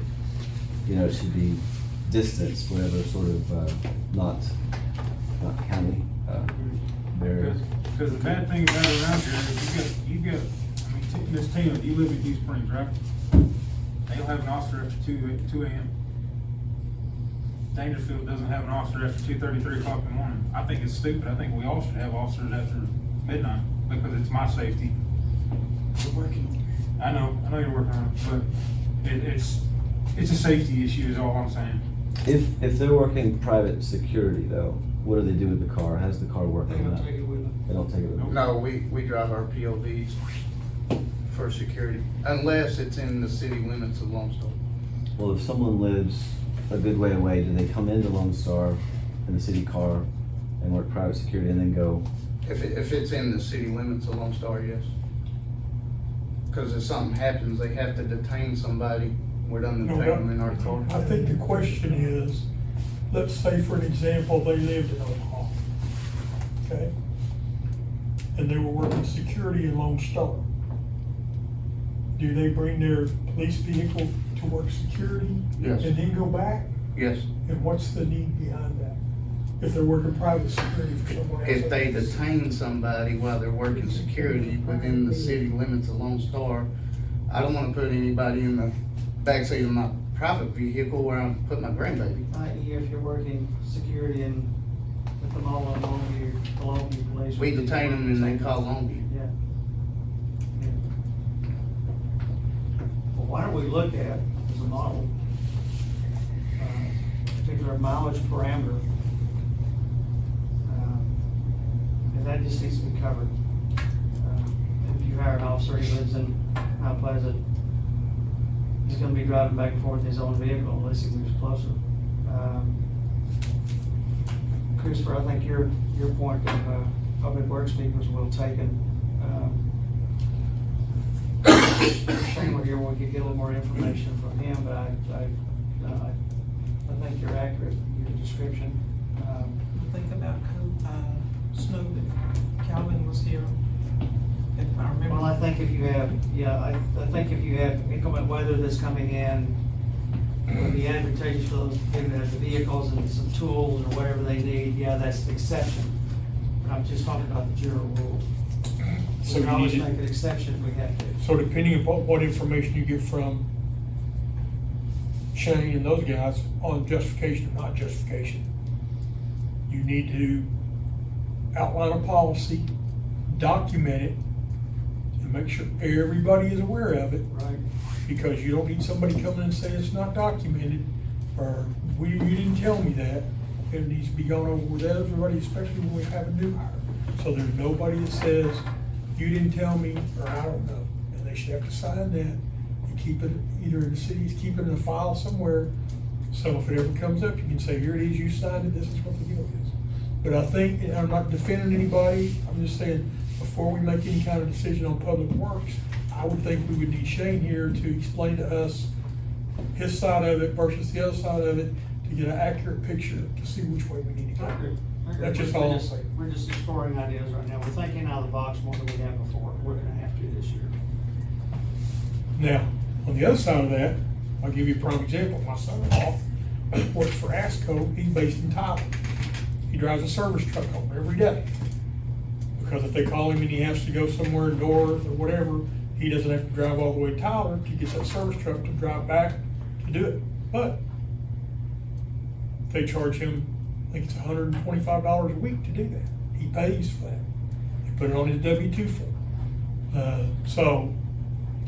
It should be distance, whatever sort of, not county, barrier. Because the bad thing about it around here is you got, I mean, Miss Tina, you live in East Springs, right? They'll have an officer after 2 a.m. Dangerfield doesn't have an officer after 2:30, 3 o'clock in the morning. I think it's stupid. I think we all should have officers after midnight, because it's my safety. We're working. I know you're working on it, but it's a safety issue is all I'm saying. If they're working private security though, what do they do with the car? How does the car work They on don't that? take it with them. They don't take it with them? No, we drive our POVs for security, unless it's in the city limits of Lone Star. Well, if someone lives a good way away, do they come into Lone Star in the city car and work private security and then go? If it's in the city limits of Lone Star, yes. Cause if something happens, they have to detain somebody, we're done No, detain them in our car. I think the question is, let's say for an example, they lived in Omaha, okay? And they were working security in Lone Star. Do they bring their police vehicle to work security? Yes. And then go back? Yes, And what's the need behind that? If they're working private security for someone else? if they detain somebody while they're working security within the city limits of Lone Star, I don't wanna put anybody in the backseat of my private vehicle where I'm putting my grandbaby. i.e. if you're working security and with them all on Longview Police. We detain them and they call Longview. Yeah. Well, why don't we look at, as a model, particular mileage parameter? And that just needs to be covered. If you hire an officer, he lives in Mount Pleasant, he's gonna be driving back and forth in his own vehicle unless he moves closer. Christopher, I think your point of, public works people is well taken. Shane, we're here, we could get a little more information from him, but I think you're accurate in your description. Think about, snow that Calvin was here, if I remember. Well, I think if you have, I think if you have inclement weather that's coming in, it would be advantageous for those people that have the vehicles and some tools or whatever they need, that's the exception. But I'm just talking about the general rule. So We you can always need make to- an exception if we have to. So depending upon what information you get from Shane and those guys on justification or not justification, you need to outline a policy, document it, and make sure everybody is aware of it. Right. Because you don't need somebody coming and saying it's not documented, or you didn't tell me that. It needs to be gone over with everybody, especially when we have a new hire. So there's nobody that says, you didn't tell me, or I don't know. And they should have to sign that and keep it, either in the city's, keep it in a file somewhere. So if it ever comes up, you can say, here it is, you signed it, this is what the deal is. But I think, and I'm not defending anybody, I'm just saying, before we make any kind of decision on public works, I would think we would need Shane here to explain to us his side of it versus the other side of it, to get an accurate picture to see which way we need to I agree. go. I agree. That's just We're all I'll say. We're just exploring ideas right now. We're thinking out of the box more than we have before. We're gonna have to this year. Now, on the other side of that, I'll give you a prime example. My son-in-law works for ASCO, he's based in Tyler. He drives a service truck home every day. Because if they call him and he has to go somewhere north or whatever, he doesn't have to drive all the way to Tyler to get that service truck to drive back to do it. But they charge him, I think it's $125 a week to do that. He pays for that. They put it on his W-2 form. So,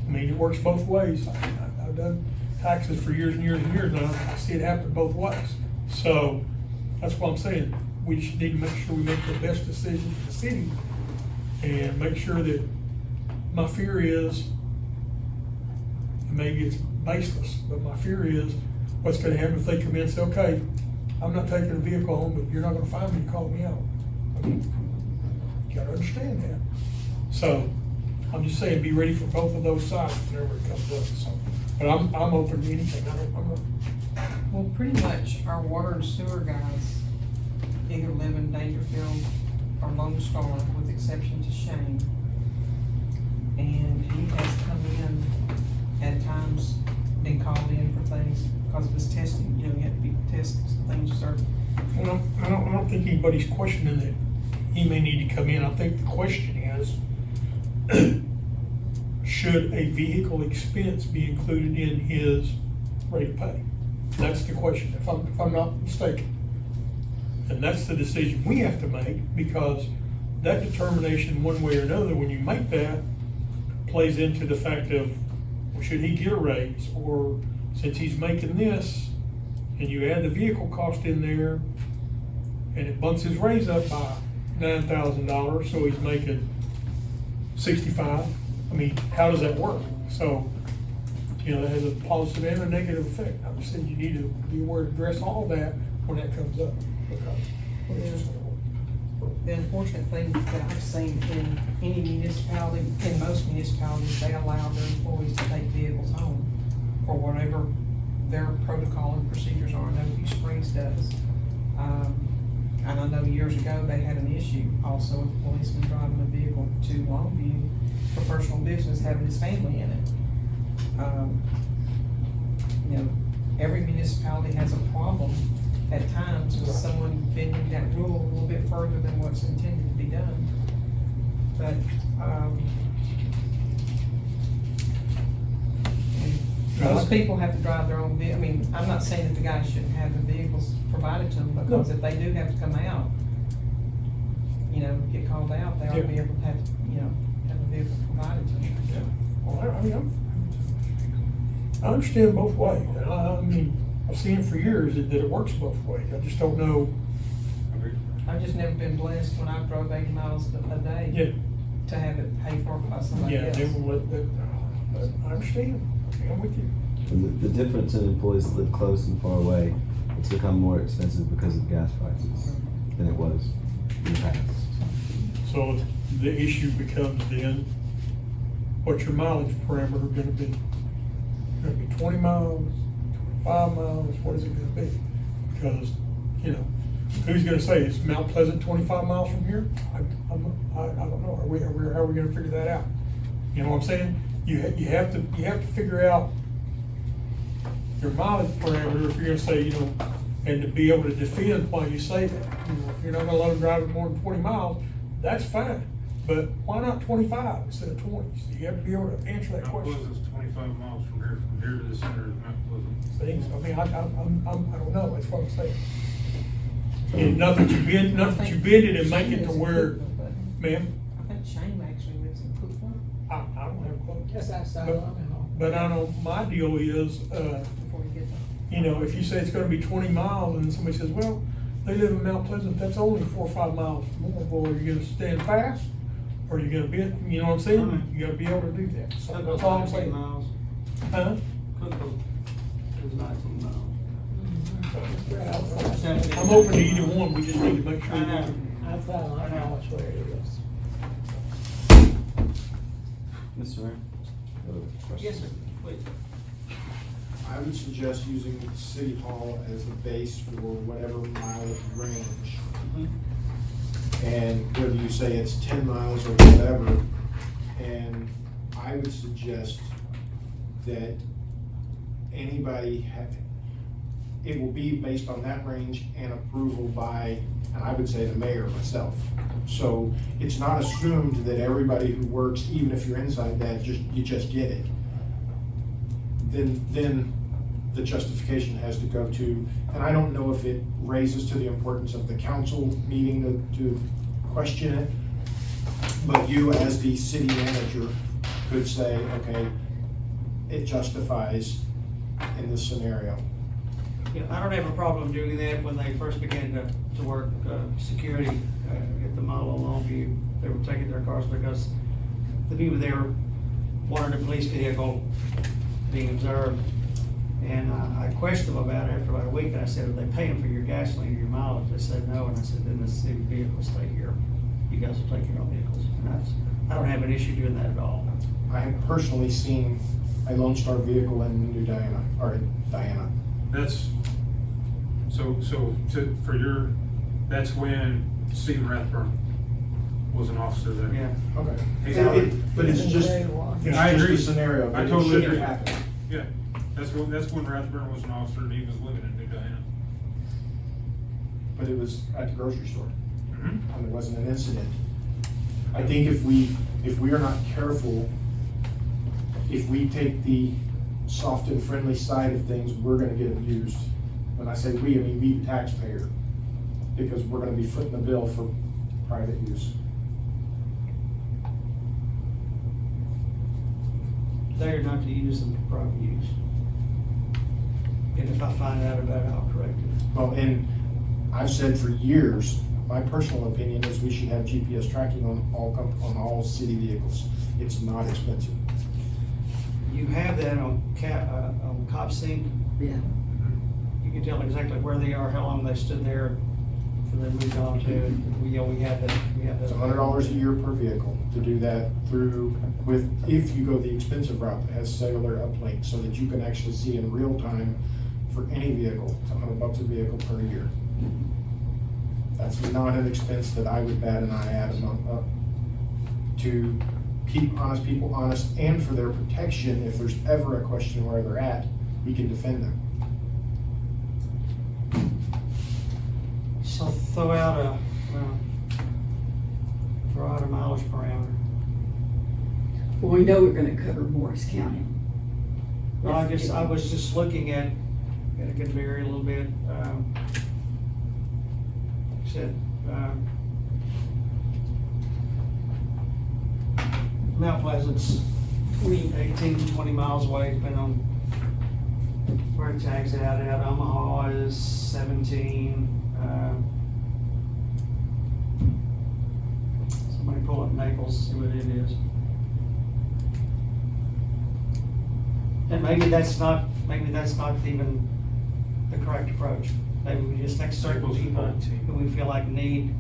I mean, it works both ways. I've done taxes for years and years and years now. I see it happen both ways. So, that's what I'm saying. We just need to make sure we make the best decision for the city and make sure that, my fear is, and maybe it's baseless, but my fear is, what's gonna happen if they come in and say, okay, I'm not taking a vehicle home, but you're not gonna find me and call me out. I mean, you gotta understand that. So, I'm just saying, be ready for both of those sides whenever it comes up, so. But I'm open to anything, I'm not. Well, pretty much our water and sewer guys either live in Dangerfield or Lone Star, with exception to Shane. And he has come in at times, been called in for things because of his testing, you have to be tested, things are. Well, I don't think anybody's questioning that he may need to come in. I think the question is, should a vehicle expense be included in his rate of pay? That's the question, if I'm not mistaken. And that's the decision we have to make, because that determination, one way or another, when you make that, plays into the fact of, well, should he get a raise? Or since he's making this, and you add the vehicle cost in there, and it bumps his raise up by $9,000, so he's making 65. I mean, how does that work? So You know, that has a positive and a negative effect. I'm just saying you need to be aware to address all that when that comes up, because it's just gonna work. The unfortunate thing that I've seen in any municipality, in most municipalities, they allow their employees to take vehicles home for whatever their protocol and procedures are. I know Hugh Springs does. And I know years ago, they had an issue also with a policeman driving a vehicle to Longview for personal business, having his family in it. You know, every municipality has a problem at times with someone bending that rule a little bit further than what's intended to be done. But, most people have to drive their own vehicle. I mean, I'm not saying that the guys shouldn't have the vehicles provided to them, because if they do have to come out, you know, get called out, they ought to be able to have, you know, have a vehicle provided to them. Well, I mean, I understand both ways. And I mean, I've seen for years that it works both ways. I just don't know. I've just never been blessed when I drove 80 miles a day Yeah. to have it paid for by somebody Yeah, else. they will let that, but I understand. I'm with you. And the difference in employees that live close and far away, it's become more expensive because of gas prices than it was in the past. So the issue becomes then, what's your mileage parameter gonna be? Gonna be 20 miles, 25 miles, what is it gonna be? Because, you know, who's gonna say, is Mount Pleasant 25 miles from here? I don't know, how are we gonna figure that out? You know what I'm saying? You have to figure out your mileage parameter if you're gonna say, you know, and to be able to defend why you say that. You know, if you're not gonna let them drive it more than 20 miles, that's fine, but why not 25 instead of 20? So you have to be able to answer that Mount question. Pleasant's 25 miles from here to the center of Mount Pleasant. Things, I mean, I don't know, that's what I'm saying. And nothing to bend it and make it to where, ma'am, I think Shane actually lives in Cookville I don't have a clue. Just outside But- of Birmingham. But I know my deal is, before you get there. you know, if you say it's gonna be 20 miles and somebody says, well, they live in Mount Pleasant, that's only 4 or 5 miles more, well, are you gonna stand fast? Or are you gonna bend, you know what I'm saying? You gotta be able to do that, so that's all I'm saying. Miles. Huh? Cookville is 19 miles. I'm open to either one, we just need to make sure. I know. I thought, I know which way it is. Mr. Mayor? you have a question? Yes, sir, please. I would suggest using City Hall as the base for whatever mileage range. And whether you say it's 10 miles or whatever, and I would suggest that anybody it will be based on that range and approval by, and I would say the mayor myself. So it's not assumed that everybody who works, even if you're inside that, you just get it. Then the justification has to go to, and I don't know if it raises to the importance of the council meeting to question it, but you as the city manager could say, okay, it justifies in this scenario. Yeah, I don't have a problem doing that. When they first began to work security at the mall on Longview, they were taking their cars because the people there wanted a police vehicle being observed. And I questioned them about it after about a week, and I said, are they paying for your gasoline or your mileage? They said no, and I said, then the city vehicles stay here. You guys will take your own vehicles. And I don't have an issue doing that at all. I have personally seen a Lone Star vehicle in New Diana, or Diana. That's, that's when Stephen Rathburn was an officer there. Yeah. Okay. He's But it's just, I it's agree. just a scenario. I that it totally shouldn't agree. happen. Yeah, that's when Rathburn was an officer and he was living in New Diana. But it was at the grocery store, Mhm. and there wasn't an incident. I think if we are not careful, if we take the soft and friendly side of things, we're gonna get abused. When I say we, I mean we, the taxpayer, because we're gonna be footing the bill for private use. They are not to use them for private use. And if I find out about it, I'll correct it. Well, and I've said for years, my personal opinion is we should have GPS tracking on all city vehicles. It's not expensive. you have that on Cop Sync. Yeah. You can tell exactly where they are, how long they stood there, for them moved on to, we have that, It's $100 a year per vehicle to do that through, if you go the expensive route that has cellular uplink, so that you can actually see in real time for any vehicle. It's $100 a vehicle per year. That's not an expense that I would bat an eye at to keep honest people honest, and for their protection, if there's ever a question where they're at, we can defend them. So throw out a mileage parameter. Well, we know we're gonna cover Morris County. Well, I guess I was just looking at, it could vary a little bit, said, Mount Pleasant's 18 to 20 miles away, depending on where it tags out at. Omaha is 17. Somebody pull up Naples, see what it is. And maybe that's not even the correct approach. Maybe we just take certain people who we feel like need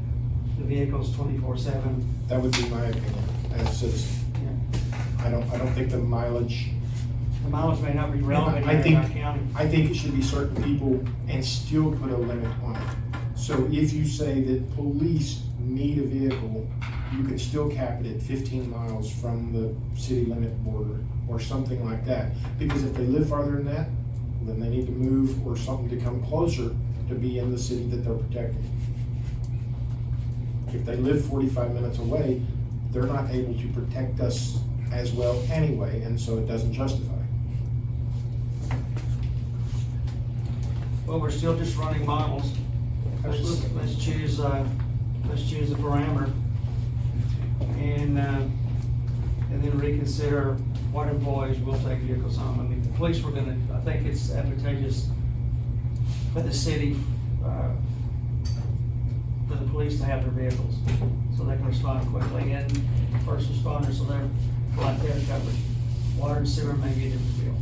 the vehicles 24/7. That would be my opinion as a citizen. I don't think the mileage, The mileage may not be relevant I here in our think, county. I think it should be certain people and still put a limit on it. So if you say that police need a vehicle, you can still cap it at 15 miles from the city limit border or something like that. Because if they live farther than that, then they need to move or something to come closer to be in the city that they're protecting. If they live 45 minutes away, they're not able to protect us as well anyway, and so it doesn't justify. Well, we're still just running models. Let's choose a parameter and then reconsider what employees will take vehicles home. I mean, the police were gonna, I think it's advantageous for the city, for the police to have their vehicles, so they can respond quickly, and first responders, so they're right there covered. Water and sewer may be a different deal.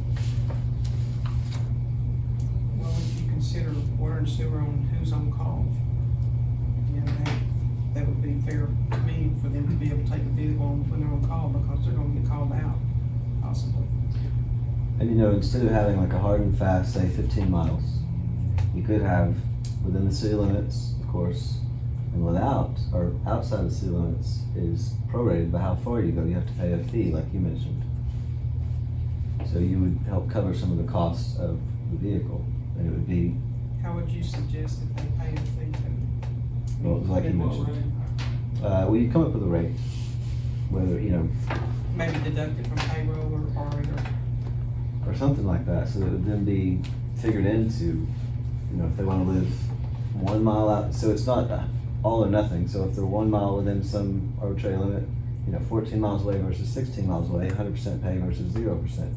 Well, if you consider water and sewer on who's on call, you know, that would be fair to me for them to be able to take a vehicle when they're on call, because they're gonna get called out, possibly. And instead of having like a hard and fast, say 15 miles, you could have within the city limits, of course, and without, or outside the city limits is prorated by how far you go. You have to pay a fee, like you mentioned. So you would help cover some of the costs of the vehicle, and it would be, How would you suggest that they pay a fee? well, like you In what mentioned. rate? Well, you come up with a rate, whether, Maybe deduct it from payroll or something like that, so that it would then be figured into, if they wanna live 1 mile out, so it's not all or nothing. So if they're 1 mile within some arbitrary limit, 14 miles away versus 16 miles away, 100% pay versus 0%,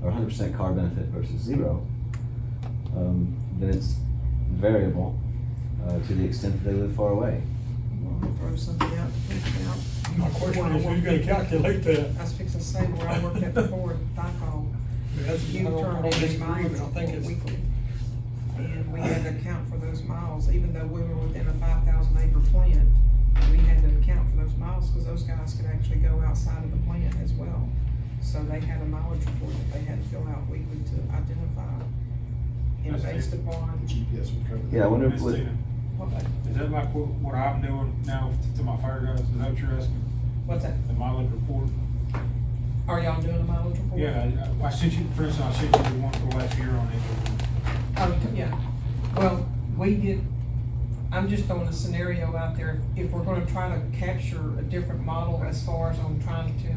or 100% car benefit versus 0, then it's variable to the extent that they live far away. we'll throw something out to think about. My question is, who's gonna calculate that? I was fixing to say where I worked at before, Dycall. You turned in disagree, mileage but I think report it's, weekly. And we had to account for those miles, even though we were within a 5,000 acre plant. We had to account for those miles, because those guys could actually go outside of the plant as well. So they had a mileage report that they had to fill out weekly to identify. And That's based it. upon GPS would cover that. Yeah, I wonder Miss what, Tina, what, is that like what I'm doing now to my fire guys? Is that what you're asking? what's that? The mileage report? Are y'all doing a mileage report? Yeah, I sent you, for instance, I sent you the one for last year on it. Oh, yeah. Well, we did, I'm just throwing a scenario out there. If we're gonna try to capture a different model as far as on trying to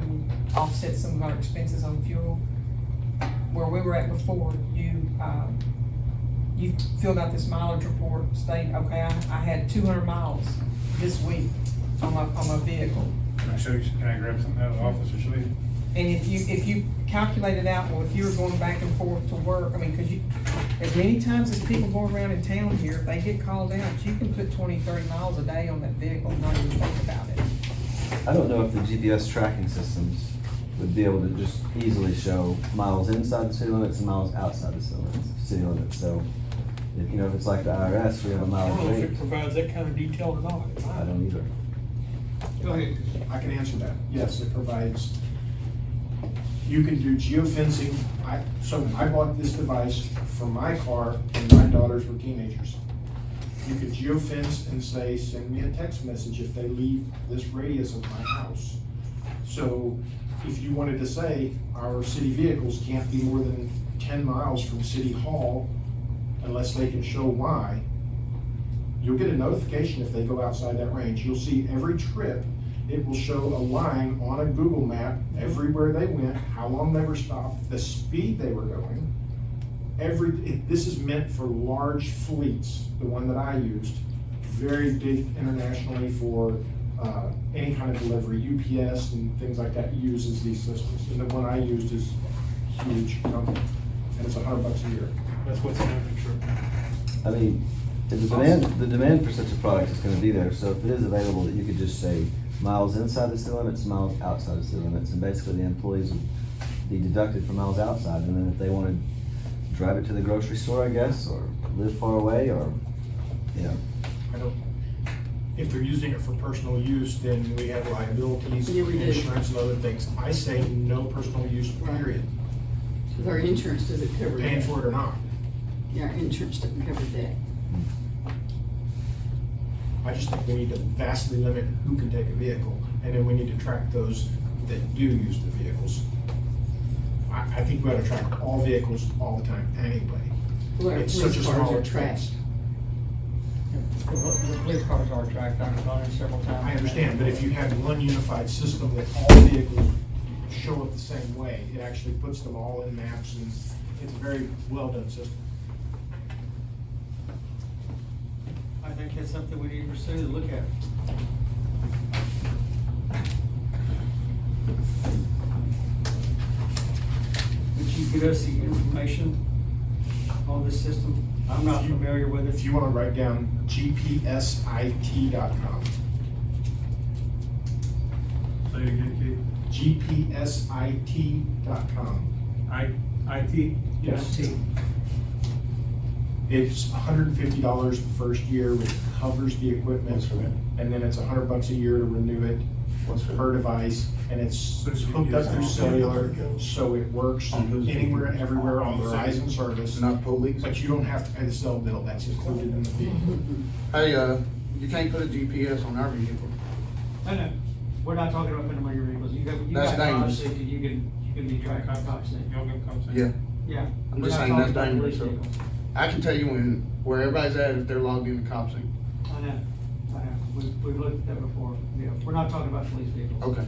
offset some of our expenses on fuel, where we were at before, you filled out this mileage report stating, okay, I had 200 miles this week on my vehicle. Can I show you, can I grab something out of the office or show you? And if you calculate it out, well, if you were going back and forth to work, I mean, cause as many times as people go around in town here, if they get called out, you can put 20, 30 miles a day on that vehicle and not even think about it. I don't know if the GPS tracking systems would be able to just easily show miles inside the city limits and miles outside the city limits, so, if, you know, if it's like the IRS, we have a I mileage don't know if rate, it provides that kind of detail or not. I don't either. Go ahead. I can answer that. Yes, it provides, you can do geofencing. So I bought this device for my car when my daughters were teenagers. You could geofence and say, send me a text message if they leave this radius of my house. So if you wanted to say, our city vehicles can't be more than 10 miles from City Hall unless they can show why, you'll get a notification if they go outside that range. You'll see every trip, it will show a line on a Google map, everywhere they went, how long they were stopped, the speed they were going. This is meant for large fleets, the one that I used, very big internationally for any kind of delivery. UPS and things like that uses these systems, and the one I used is huge, and it's $100 a year. That's what's in every truck. I mean, the demand for such a product is gonna be there, so if it is available, that you could just say miles inside the city limits, miles outside the city limits, and basically the employees would be deducted for miles outside, and then if they wanted to drive it to the grocery store, I guess, or live far away, or, you know. I don't, if they're using it for personal use, then we have liabilities, Yeah, we do. insurance and other things. I say no personal use, period. Because our insurance doesn't cover Paying that. for it or not. Yeah, our insurance doesn't cover that. I just think we need to vastly limit who can take a vehicle, and then we need to track those that do use the vehicles. I think we ought to track all vehicles all the time anyway. Well, our It's such a police cars small are tracked. expense. The police cars are tracked, I've gone in several times. I understand, but if you have one unified system that all vehicles show up the same way, it actually puts them all in maps, and it's a very well-done system. I think that's something we need to pursue to look at. Would you give us the information on this system? I'm not familiar with If it. you want to write down gpsit.com. Say it again, gpsit.com. Keith. IT? Yes. It's $150 the first year, which covers the equipment. What's for that? And then it's $100 a year to renew it What's for per device, and it's hooked up through cellular, so it works On whose- anywhere and everywhere on Verizon service. Not police? But you don't have to pay the cell bill, that's included in the fee. Hey, you can't put a GPS on our vehicle. I know, we're not talking about putting them on your vehicles. You That's got dangerous. cops that you can be tracked by cops. Y'all gonna come say? Yeah, Yeah. I'm We're just not saying that's talking about dangerous, police so. vehicles. I can tell you where everybody's at if they're logged into CopSync. I know. We've looked at that before. Yeah, we're not talking about police vehicles. Okay.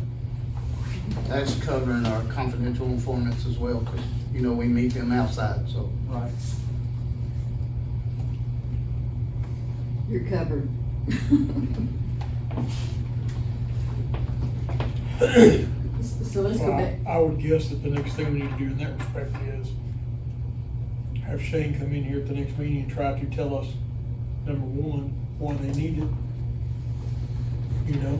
That's covering our confidential informants as well, because, you know, we meet them outside, so. Right. You're covered. So let's go back. I would guess that the next thing we need to do in that respect is have Shane come in here at the next meeting and try to tell us, number one, why they need it. You know?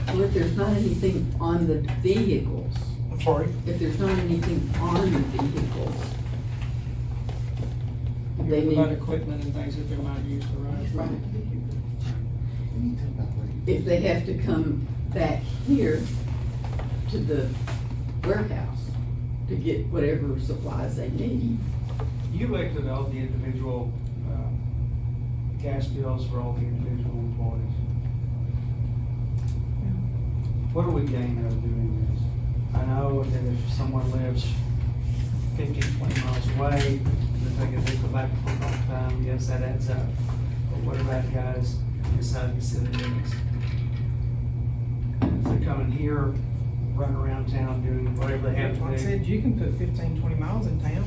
Well, if there's not anything on the vehicles, I'm sorry? if there's not anything on the vehicles, they About need, equipment and things that they might use to run. right. If they have to come back here to the warehouse to get whatever supplies they need. You looked at all the individual, gas bills for all the individual employees. What do we gain out of doing this? I know that if someone lives 15, 20 miles away, they're taking a vehicle back and forth all the time, yes, that adds up. But what about guys inside the city limits? If they're coming here, running around town, doing whatever they have Like I to said, do. you can put 15, 20 miles in town,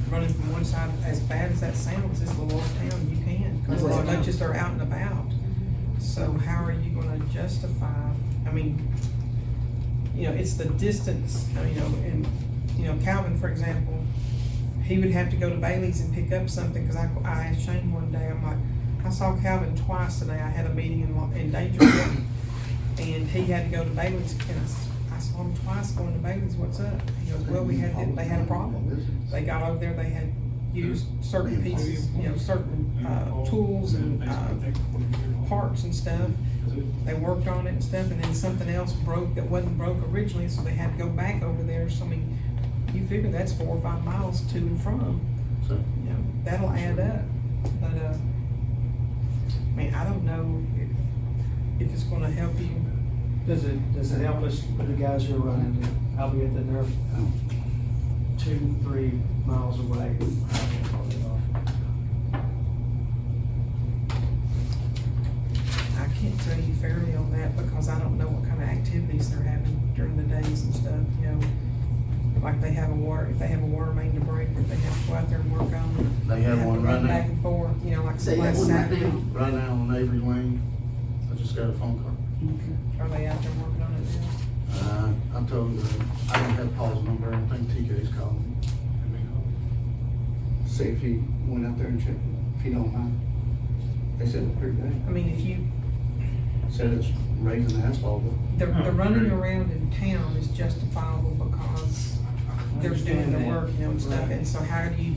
running from one side, as bad as that sounds, it's a little town, you can, because as much as they're out and about. So how are you gonna justify, I mean, you know, it's the distance, you know, and, you know, Calvin, for example, he would have to go to Bailey's and pick up something, cause I asked Shane one day, I'm like, I saw Calvin twice today, I had a meeting in Dangerfield, and he had to go to Bailey's, and I saw them twice going to Bailey's, what's up? He goes, well, they had a problem. They got over there, they had used certain pieces, certain, tools and, parts and stuff. They worked on it and stuff, and then something else broke that wasn't broke originally, so they had to go back over there. So I mean, you figure that's 4 or 5 miles to and from. So, That'll add up. But I mean, I don't know if it's gonna help you. Does it help us with the guys who are running, albeit that they're 2-3 miles away? I can't tell you fairly on that because I don't know what kind of activities they're having during the days and stuff, Like if they have a water main to break, that they have to go out there and work on. They have to one run right now. back and forth, like They have last one right Saturday. now. Right now on Avery Lane, I just got a phone call. Are they out there working on it now? I told him, I don't have Paul's number, I think TK's calling me. See if he went out there and checked it, if he don't mind. They said it's pretty bad. I mean, if you, Said it's raising the asphalt, but the running around in town is justifiable because they're doing the work, and stuff. And so how do you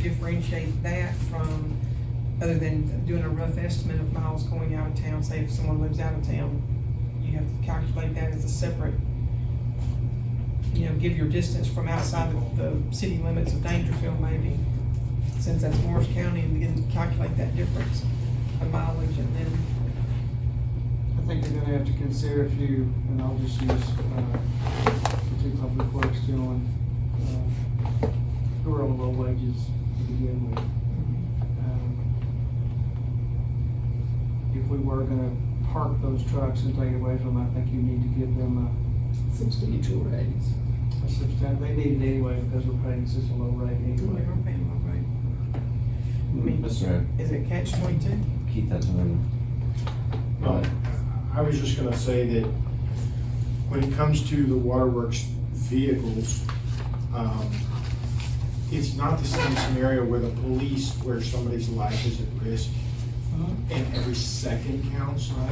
differentiate that from, other than doing a rough estimate of miles going out of town? Say if someone lives out of town, you have to calculate that as a separate, give your distance from outside of the city limits of Dangerfield maybe, since that's Morris County, and begin to calculate that difference of mileage. And then I think they're gonna have to consider if you, and I'll just use, the 2 public works gentlemen, who are on low wages to begin with. If we were gonna park those trucks and take it away from them, I think you need to give them a Substantial raise. substantial, they need it anyway because we're paying such a low rate anyway. we're paying low rate. I mean, Mr. is it catch-22? Keith, that's another. No, I was just gonna say that when it comes to the waterworks vehicles, it's not the same scenario where the police, where somebody's life is at risk and every second counts, right?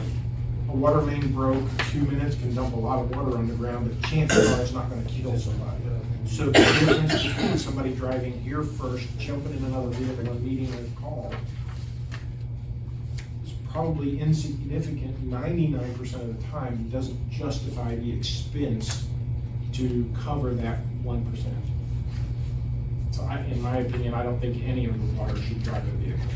A water main broke, 2 minutes can dump a lot of water on the ground, but chances are it's not gonna kill somebody. So the difference between somebody driving here first, jumping in another vehicle and meeting a call is probably insignificant 99% of the time. It doesn't justify the expense to cover that 1%. So in my opinion, I don't think any of the water should drive a vehicle.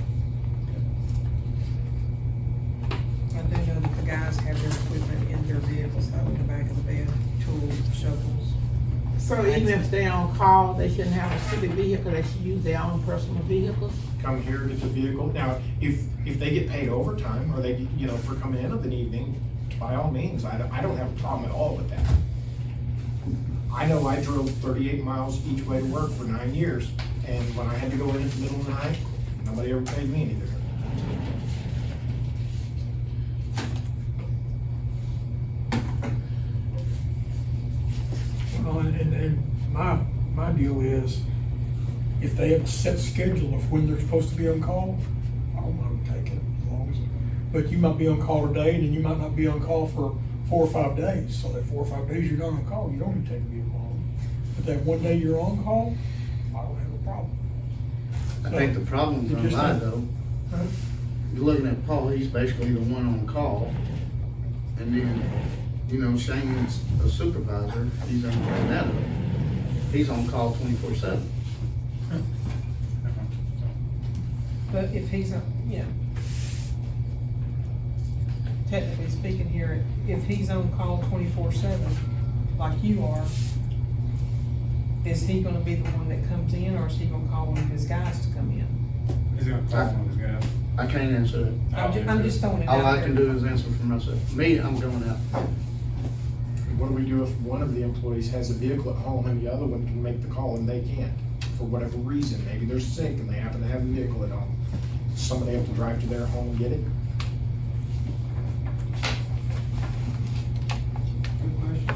I do know that the guys have their equipment in their vehicles, out in the back of the bed, tools, shovels. So even if they're on call, they shouldn't have a city vehicle, they should use their own personal vehicles? Come here, get the vehicle. Now, if they get paid overtime, or they, for coming in of an evening, by all means, I don't have a problem at all with that. I know I drove 38 miles each way to work for 9 years, and when I had to go in at the middle of the night, nobody ever paid me anything. Well, and my deal is, if they have a set schedule of when they're supposed to be on call, I don't mind taking it as long as, but you might be on call today, and then you might not be on call for 4 or 5 days. So that 4 or 5 days you're not on call, you don't need to take a vehicle home. But that one day you're on call, I don't have a problem. I think the problem's You on just mine have- though. You're looking at Paul, he's basically the one on call. And then, Shane's a supervisor, he's on that. He's on call 24/7. But if he's, technically speaking here, if he's on call 24/7, like you are, is he gonna be the one that comes in, or is he gonna call one of his guys to come in? He's gonna call one of his guys. I can't answer that. I'm just throwing it out All there. I can do is answer for myself. Me, I'm going out. What do we do if one of the employees has a vehicle at home and the other one can make the call and they can't? For whatever reason, maybe they're sick and they happen to have a vehicle at home. Does somebody have to drive to their home and get it? Good question.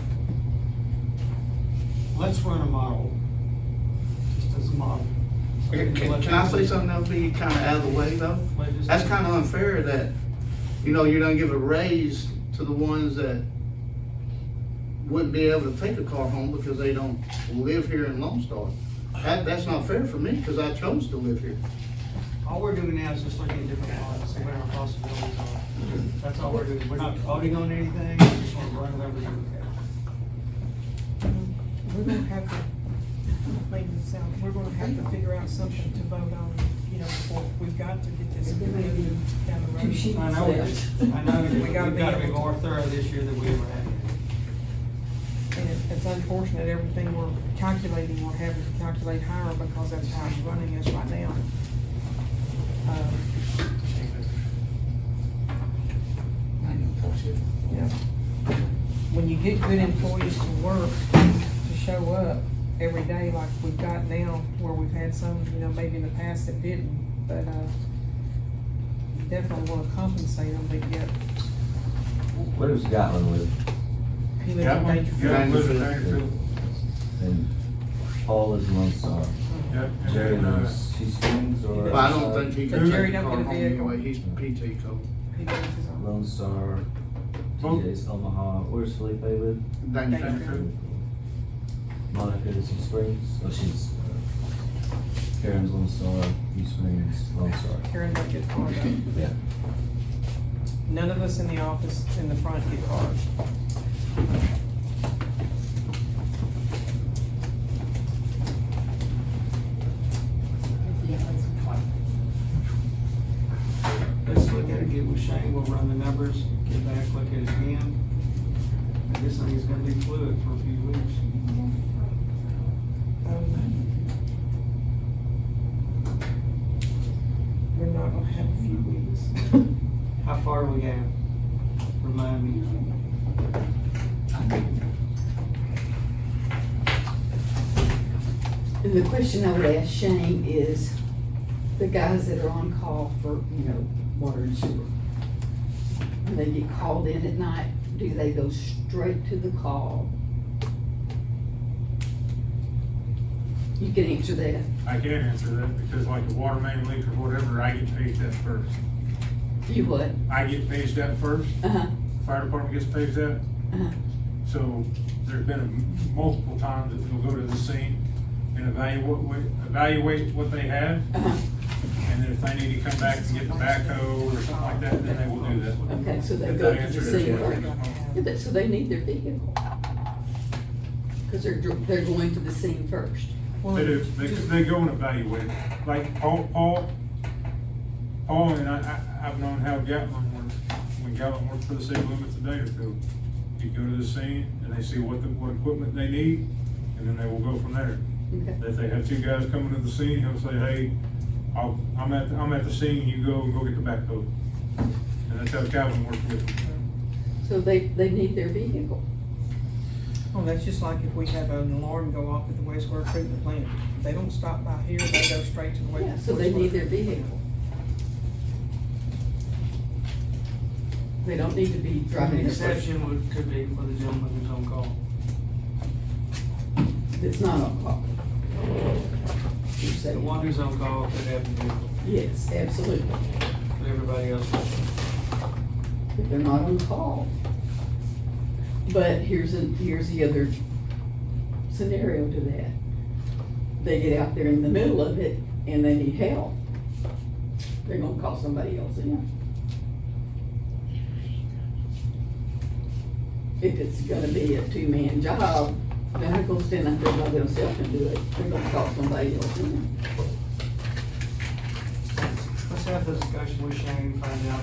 Let's run a model, just as a model. Can I say something that'll be kind of out of the way though? That's kind of unfair that, you don't give a raise to the ones that wouldn't be able to take a car home because they don't live here in Lone Star. That's not fair for me, cause I chose to live here. All we're doing now is just looking at different options, see what our possibilities are. That's all we're doing. We're not voting on anything, we just want to run whatever we can. We're gonna have to, we're gonna have to figure out something to vote on, you know, before, we've got to get this moving down the road. Two I know, I know, We we've gotta got to be be able to- more thorough this year than we ever have. And it's unfortunate, everything we're calculating, we're having to calculate higher because that's how it's running us right now. Yeah. When you get good employees to work, to show up every day like we've got now, where we've had some, you know, maybe in the past that didn't, but, you definitely wanna compensate them, but yet, Where does Gatlin live? he lives in Dangerfield. Yeah, live in Dangerfield. And Paul is Lone Star. Yep. Jerry And, lives Sea Springs or? But I don't think he But can Jerry take a don't car get a home vehicle. anyway, he's PT code. He does his own. Lone Star, Oh. TJ's Omaha, where's Felipe live? Dangerfield. Monica is Sea Springs, oh, she's, Karen's Lone Star, Sea Springs, Lone Star. Karen don't get cars though. Yeah. None of us in the office in the front get cars. Let's look at it, get with Shane, we'll run the numbers, get back, look at it again. And this thing is gonna be fluid for a few weeks. We're not gonna have a few weeks. How far do we have? Remind me. And the question I would ask Shane is, the guys that are on call for, you know, water and sewer, when they get called in at night, do they go straight to the call? You can answer that. I can't answer that because like the water main leak or whatever, I get paged that first. You what? I get paged that first, Uh-huh, fire department gets paged that. uh-huh. So there's been multiple times that we'll go to the scene and evaluate what they have. Uh-huh. And then if they need to come back and get the backhoe or something like that, then they will do that. Okay, so they If go that to the answers scene your first. question. Yeah, so they need their vehicle. Cause they're going to the scene first. Well, They do, just- they go and evaluate, like Paul and I've known how Gatlin works, when Gatlin worked for the city limits of Dangerfield. You go to the scene and they see what equipment they need, and then they will go from there. Okay. If they have two guys coming to the scene, he'll say, hey, I'm at the scene, you go get the backhoe. And that's how Calvin works with them. So they need their vehicle. Well, that's just like if we have an alarm go off at the wastewater treatment plant. They don't stop by here, they go straight to the wastewater. Yeah, so they need their vehicle. They don't need to be The driving their exception could be for the gentleman who's on call. It's not on call. You The say, one who's on call could have the vehicle, yes, absolutely. but everybody else doesn't. But they're not on call. But here's the other scenario to that. They get out there in the middle of it and they need help. They're gonna call somebody else in. If it's gonna be a two-man job, they're not gonna stand out there by themselves and do it. They're gonna call somebody else in. Let's have the discussion with Shane, find out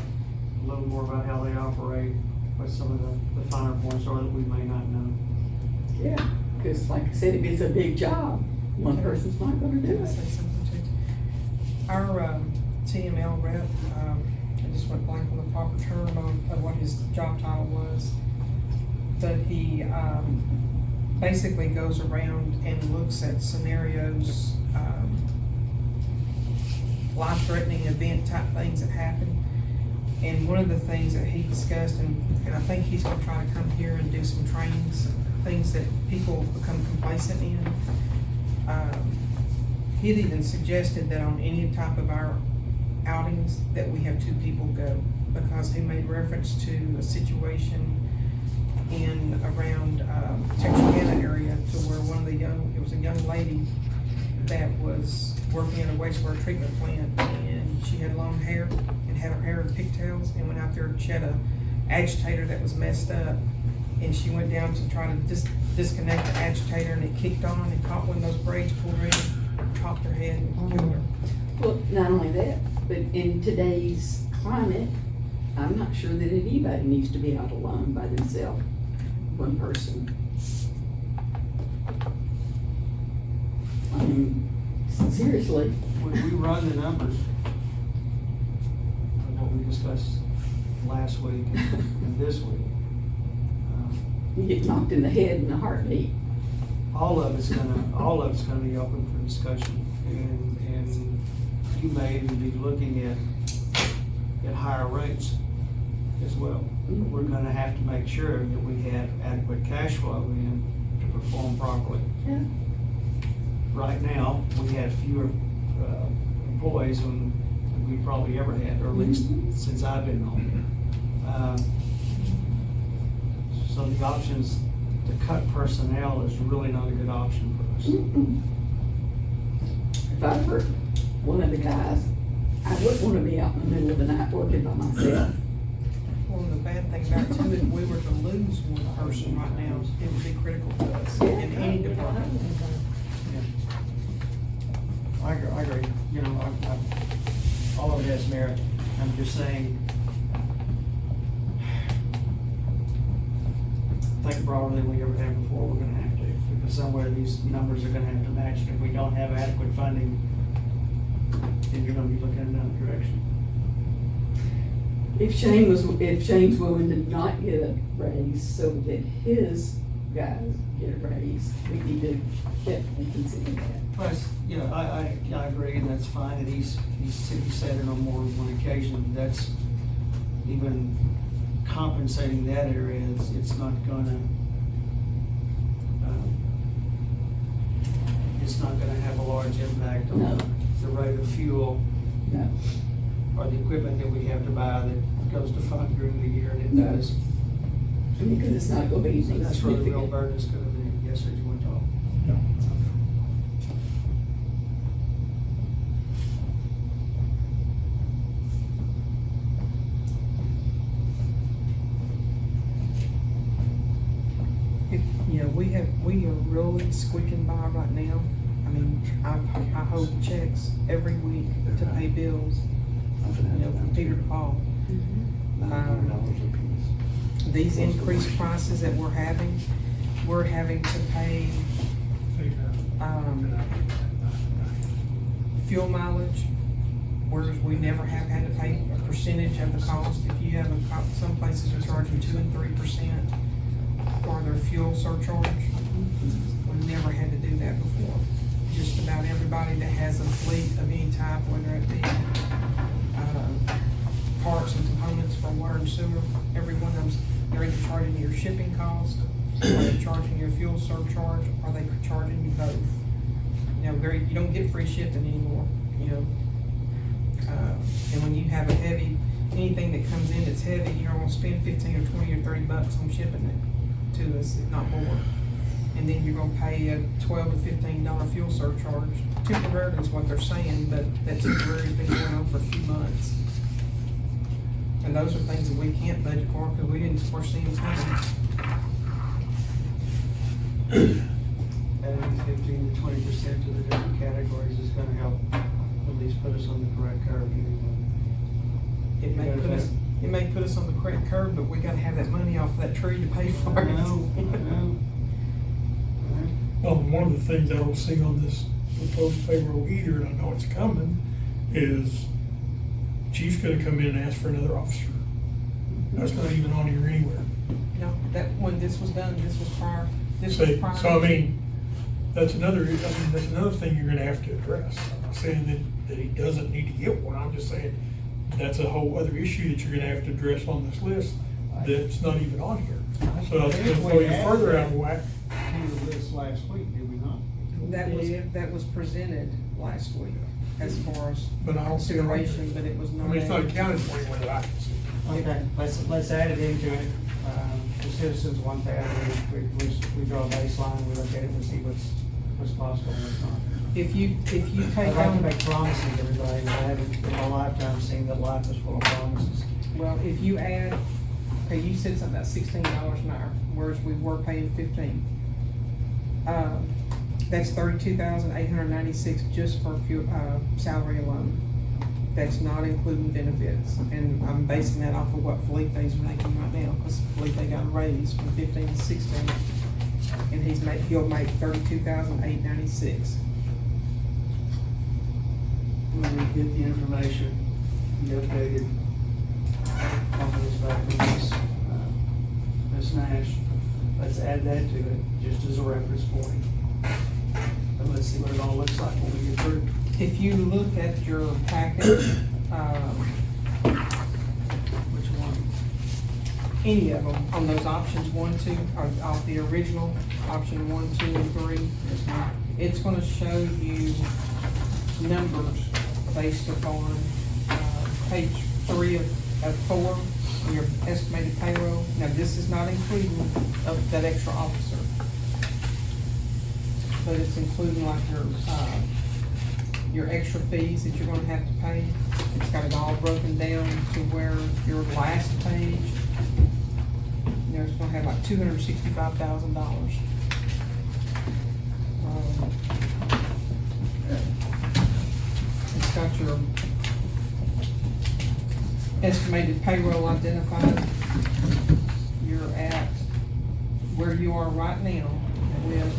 a little more about how they operate, what some of the finer points are that we may not know. Yeah, because like I said, if it's a big job, one person's not gonna do Can I say it. something too? Our, TML rep, I just went blank on the proper term of what his job title was. But he, basically goes around and looks at scenarios, life-threatening event type things that happen. And one of the things that he discussed, and I think he's gonna try to come here and do some trainings, things that people become complacent in. He'd even suggested that on any type of our outings, that we have two people go, because he made reference to a situation in a around, Texarkana area to where it was a young lady that was working at a wastewater treatment plant, and she had long hair and had her hair in pigtails, and went out there, she had a agitator that was messed up, and she went down to try to disconnect the agitator, and it kicked on and caught one of those braids, pulled her in, chopped her head and killed her. Well, not only that, but in today's climate, I'm not sure that anybody needs to be out alone by themselves, one person. I mean, seriously, When we run the numbers, of what we discussed last week and this week, you get knocked in the head in a heartbeat. all of it's gonna be open for discussion, and you may even be looking at higher rates as well. We're gonna have to make sure that we have adequate cash flow in to perform properly. Yeah. Right now, we have fewer employees than we probably ever had, or at least since I've been on here. So the options to cut personnel is really not a good option for us. Mm-mm. If I were one of the guys, I wouldn't wanna be out in the middle of the night working by myself. Well, the bad thing about it too, if we were to lose one person right now, it would be critical to us in any department. I agree, you know, all of it has merit. I'm just saying, think broader than we ever have before, we're gonna have to, because somewhere these numbers are gonna have to match, and if we don't have adequate funding, then you're gonna be looking in another direction. If Shane's willing to not get a raise so that his guys get a raise, we need to definitely consider that. Plus, you know, I agree, and that's fine, and he said it on more than one occasion, that's even compensating that area, it's not gonna, it's not gonna have a large impact on No. the rate of fuel No. or the equipment that we have to buy that goes to fund during the year, and it does. Because it's not gonna be So anything that's where the real significant. burden is gonna be. Yes, sir, do you want to talk? No. You know, we are really squeaking by right now. I mean, I hold checks every week to pay bills, you know, from Peter to Paul. These increased prices that we're having to pay, fuel mileage, whereas we never have had to pay a percentage of the cost. If you have some places are charging 2% and 3% for their fuel surcharge. We've never had to do that before. Just about everybody that has a fleet of any type, whether it be, parts and components for water and sewer, every one of them, they're either charging your shipping cost, or they're charging your fuel surcharge, or they're charging you both. You know, you don't get free shipping anymore, you know. And when you have a heavy, anything that comes in that's heavy, you're gonna spend 15 or 20 or 30 bucks on shipping it to us, if not more. And then you're gonna pay a $12 to $15 fuel surcharge. Temporarily is what they're saying, but that temporary's been going on for a few months. And those are things that we can't budget for, because we didn't foresee them coming. Adding 15 to 20% to the different categories is gonna help at least put us on the correct curve anyway. It may put us on the correct curve, but we gotta have that money off that tree to pay for I it. know. One of the things I don't see on this proposed payroll either, and I know it's coming, is chief's gonna come in and ask for another officer. That's not even on here anywhere. No, when this was done, this was prior. This was prior. So I mean, that's another thing you're gonna have to address. I'm not saying that he doesn't need to get one, I'm just saying that's a whole other issue that you're gonna have to address on this list that's not even on here. So it's gonna throw you further out of whack. We did this last week, did we not? That was presented last week as far as But I don't see it on here. consideration, but it was I not. mean, it's not accounted for anywhere that I can see. Okay, let's add it into it. The citizens want that, and we draw a baseline, we look at it and see what's possible and what's not. If you take I'd like to on, make promises to everybody, but I haven't in my lifetime seen that life is full of promises. well, if you add, okay, you said something about $16 an hour, whereas we were paying 15. That's 32,896 just for fuel, salary alone. That's not including benefits, and I'm basing that off of what Felipe's making right now, because Felipe got a raise from 15 to 16, and he'll make 32,896. When we get the information, the updated formulas back from Ms. Nash, let's add that to it, just as a reference point. And let's see what it all looks like when we get through. If you look at your package, which one? Any of them, on those options 1, 2, or off the original, option 1, 2, and 3, it's gonna show you numbers based upon, page 3 of 4, your estimated payroll. Now, this is not including of that extra officer, but it's including like your extra fees that you're gonna have to pay. It's got it all broken down to where your last page, you know, it's gonna have like $265,000. It's got your estimated payroll identified. You're at where you are right now with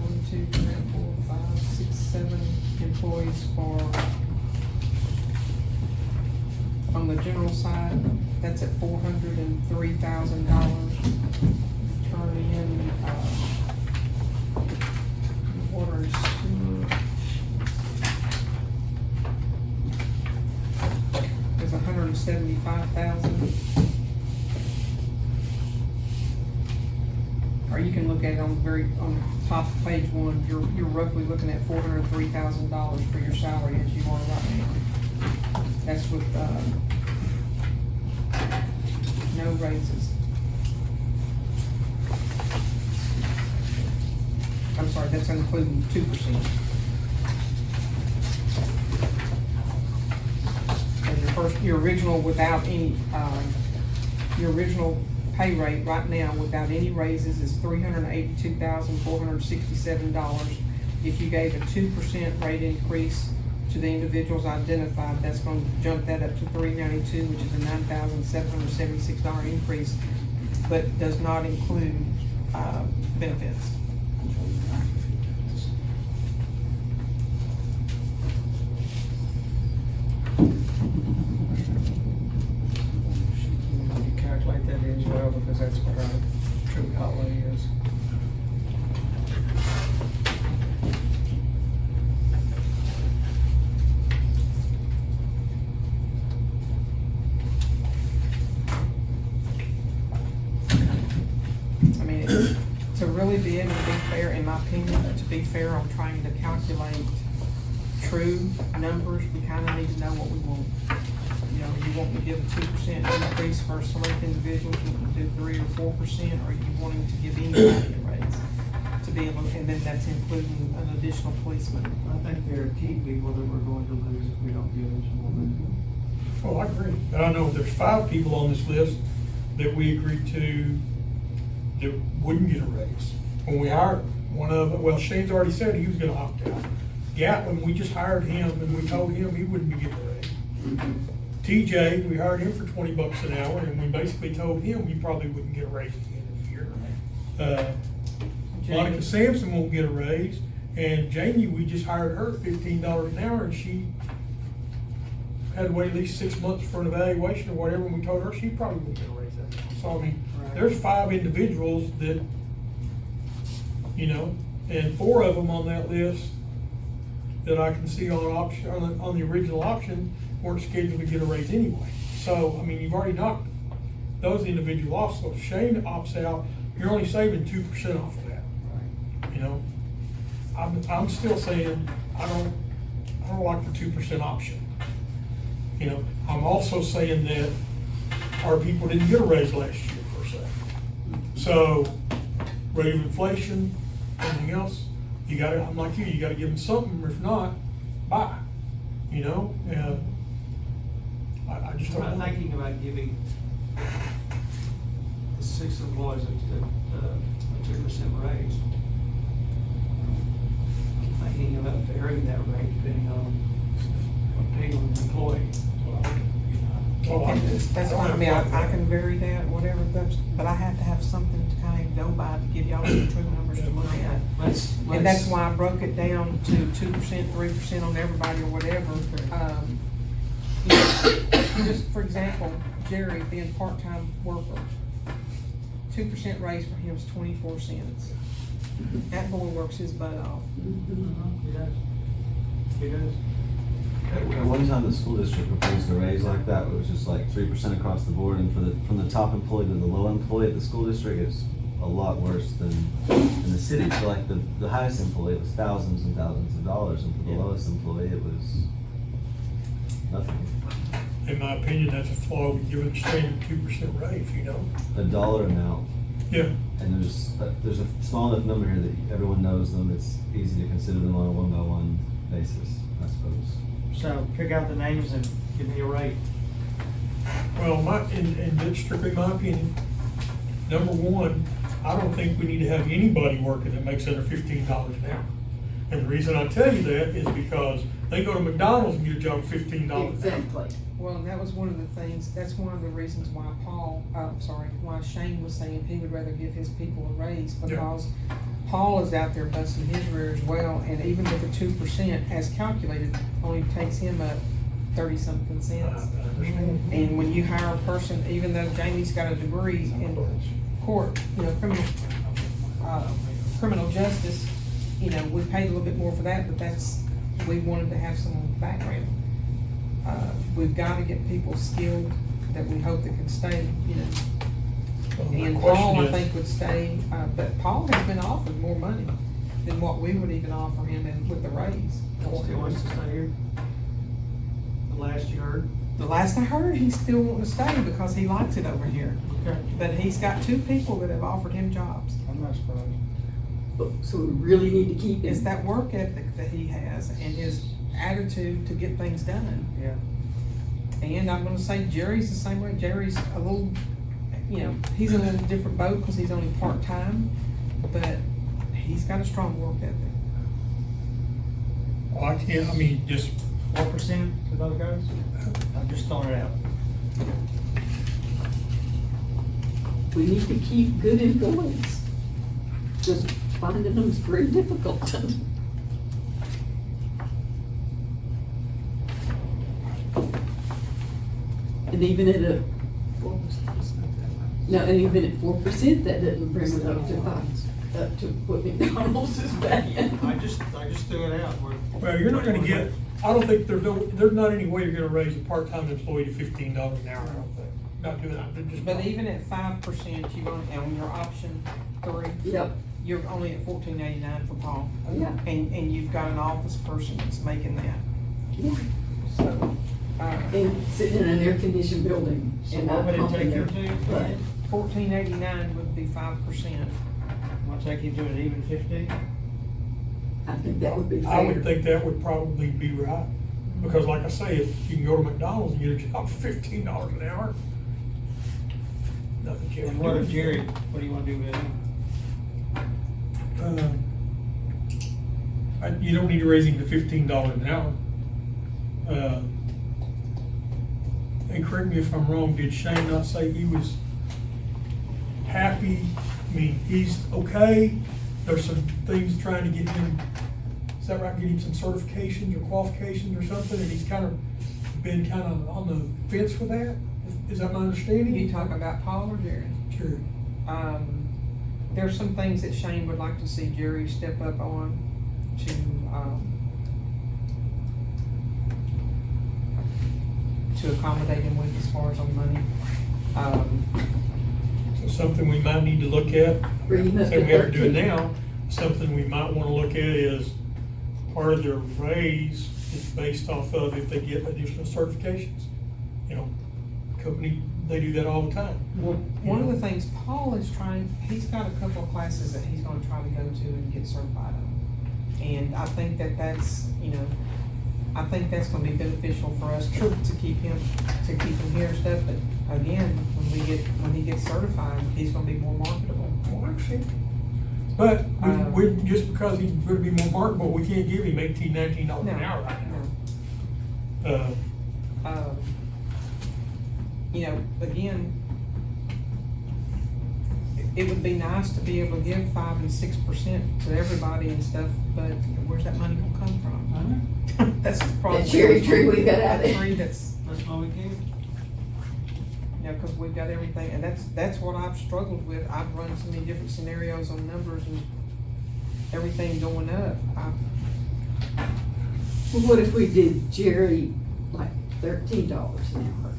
1, 2, 3, 4, 5, 6, 7 employees for, on the general side, that's at $403,000. Turn in, water and sewer. There's $175,000. Or you can look at it on the top of page 1, you're roughly looking at $403,000 for your salary as you are right now. That's with, no raises. I'm sorry, that's including 2%. And your original without any, your original pay rate right now without any raises is $382,467. If you gave a 2% rate increase to the individuals identified, that's going to jump that up to $392, which is a $9,776 increase, but does not include benefits. You calculate that in as well, because that's what our true outlay is. I mean, to really be able to be fair, in my opinion, to be fair on trying to calculate true numbers, we kind of need to know what we want. You know, you want to give a 2% increase for select individuals, you want to do 3 or 4%, or you wanting to give anybody a raise? To be able, and then that's including an additional policeman. I think there are key people that we're going to lose if we don't give them some more money. Well, I agree, but I know there's 5 people on this list that we agreed to that wouldn't get a raise. When we hired one of them, well, Shane's already said he was gonna opt out. Gatlin, we just hired him and we told him he wouldn't be getting a raise. TJ, we hired him for $20 an hour and we basically told him he probably wouldn't get a raise at the end of the year. Monica Sampson won't get a raise, and Jamie, we just hired her at $15 an hour, and she had to wait at least 6 months for an evaluation or whatever, and we told her she probably wouldn't get a raise that much. So, I mean, there's 5 individuals that, you know, and 4 of them on that list that I can see on the original option weren't scheduled to get a raise anyway. So, I mean, you've already knocked those individuals off, so if Shane opts out, you're only saving 2% off of that. You know, I'm still saying, I don't like the 2% option. You know, I'm also saying that our people didn't get a raise last year per se. So, rate of inflation, anything else, you gotta, I'm like you gotta give them something, or if not, bye, you know, and I just I'm don't not know. thinking about giving the 6 employees a 2% raise. I'm thinking about varying that rate depending on the employee. Oh, And that's why, I mean, I can vary that, whatever, but I have to have something to kind of go by to give y'all some true numbers to look at. And that's why I broke it down to 2%, 3% on everybody or whatever. You know, just for example, Jerry being part-time worker, 2% raise for him is 24 cents. That boy works his butt off. He does. He does. At one time, the school district proposed a raise like that, it was just like 3% across the board, and from the top employee to the low employee at the school district, it's a lot worse than in the city. For like the highest employee, it was thousands and thousands of dollars, and for the lowest employee, it was nothing. In my opinion, that's a flaw with giving standard 2% raise, you know? A dollar amount, Yeah, and there's a small enough number here that everyone knows them, it's easy to consider them on a one-by-one basis, I suppose. So pick out the names and give me a rate. well, and it's strictly my opinion, number one, I don't think we need to have anybody working that makes under $15 an hour. And the reason I tell you that is because they go to McDonald's and get a job for $15 an hour. Exactly. Well, and that was one of the things, that's one of the reasons why why Shane was saying he would rather give his people a raise, because Paul is out there busting his rear as well, and even with the 2% as calculated, only takes him up 30-something cents. And when you hire a person, even though Jamie's got a degree in court, you know, criminal justice, you know, we paid a little bit more for that, but we wanted to have some background. We've got to get people skilled that we hope that can stay, you know. Well, my And question Paul, I is- think, would stay, but Paul has been offered more money than what we would even offer him with the raise. Still wants to stay here? The last you heard? The last I heard, he's still wanting to stay because he likes it over here. Okay. But he's got 2 people that have offered him jobs. I'm not surprised. So we really need to keep It's it. that work ethic that he has and his attitude to get things done. Yeah. And I'm gonna say Jerry's the same way. Jerry's a little, you know, he's in a little different boat because he's only part-time, but he's got a strong work ethic. Well, I can't, I mean, just, 4% to those guys? I'm just throwing it out. We need to keep good employees. Just finding them is very difficult. And even at a, no, and even at 4%, that doesn't bring it up to what McDonald's is paying. I just threw it out. well, you're not gonna get, I don't think there's not any way you're gonna raise a part-time employee to $15 an hour, I don't think. Not doing that, they're just. But not. even at 5%, you're on your option 3, Yep, you're only at $14.89 for Paul. yeah, And you've got an office person that's making that, yeah. so. And sitting in an air-conditioned building. So and what would it not take pumping you their to? blood. $14.89 would be 5%. I'll take you to an even 15. I think that would be fair. I would think that would probably be right, because like I say, if you can go to McDonald's and get a job for $15 an hour, nothing you And can what do. if Jerry, what do you want to do with him? You don't need to raise him to $15 an hour. And correct me if I'm wrong, did Shane not say he was happy? I mean, he's okay, there's some things trying to get him, is that right, get him some certifications or qualifications or something, and he's been kind of on the fence for that? Is that my understanding? You talking about Paul or Jerry? Sure. There's some things that Shane would like to see Jerry step up on to accommodate him with as far as on money. So something we might need to look at, Bring him up say to we have to do it 13. now, something we might wanna look at is part of their raise is based off of if they get additional certifications. You know, company they do that all the time. Well, one of the things Paul is trying, he's got a couple of classes that he's gonna try to go to and get certified on. And I think that that's, you know, I think that's gonna be beneficial for us to keep him here and stuff, but again, when he gets certified, he's gonna be more marketable. Well, I understand. But we, just because he's gonna be more marketable, we can't give him $18, $19 No, an hour right no. now. You know, again, it would be nice to be able to give 5 and 6% to everybody and stuff, but where's that money gonna come from? That's the problem. That cherry tree we got out there. Tree that's, That's why we can't. you know, cause we've got everything, and that's what I've struggled with. I've run so many different scenarios on numbers and everything going up. Well, what if we did Jerry like $13 an hour?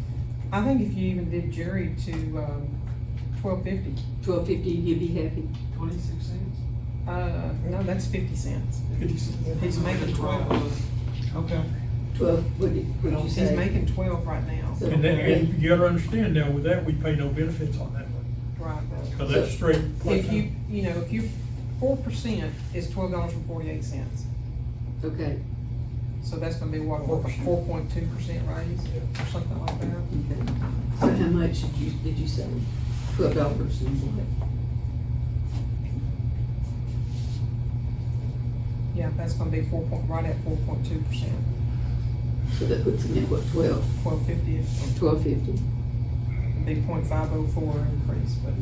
I think if you even did Jerry to, $12.50, $12.50, you'd be happy. 26 cents? no, that's 50 cents. 50 cents. He's making 12. Okay. 12, what did you He's say? making 12 right now. So- And then, and you gotta understand now, with that, we pay no benefits on that one, Right. cause that's straight. If you, you know, if you, 4% is $12.48. Okay, So that's gonna be what, 4.2% raise or something like that? okay. So how much did you say? $12 and what? Yeah, that's gonna be right at 4.2%. So that puts him at what, 12.50, 12.50? be 0.504 increase, but.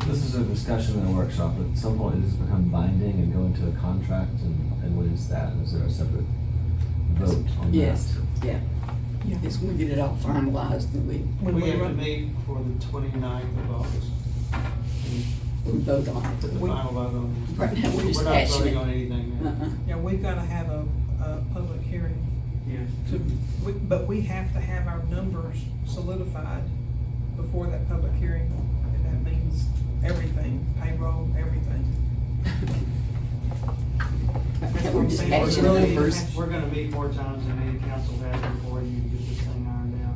This is a discussion in a workshop, but at some point, does this become binding and go into a contract, and what is that? Is there a separate vote on that? Yes, yeah. Yeah. It's when we get it all finalized and we When We have to run- meet for the 29th of August. vote on Put the it. final vote on it. Right now, we're just not patching voting it. on anything now. Uh-uh. Yeah, we've gotta have a public hearing Yes. but we have to have our numbers solidified before that public hearing. And that means everything, payroll, everything. Right now, we're just We're patching really- numbers. We're gonna meet more times than any council has before you get this thing ironed out.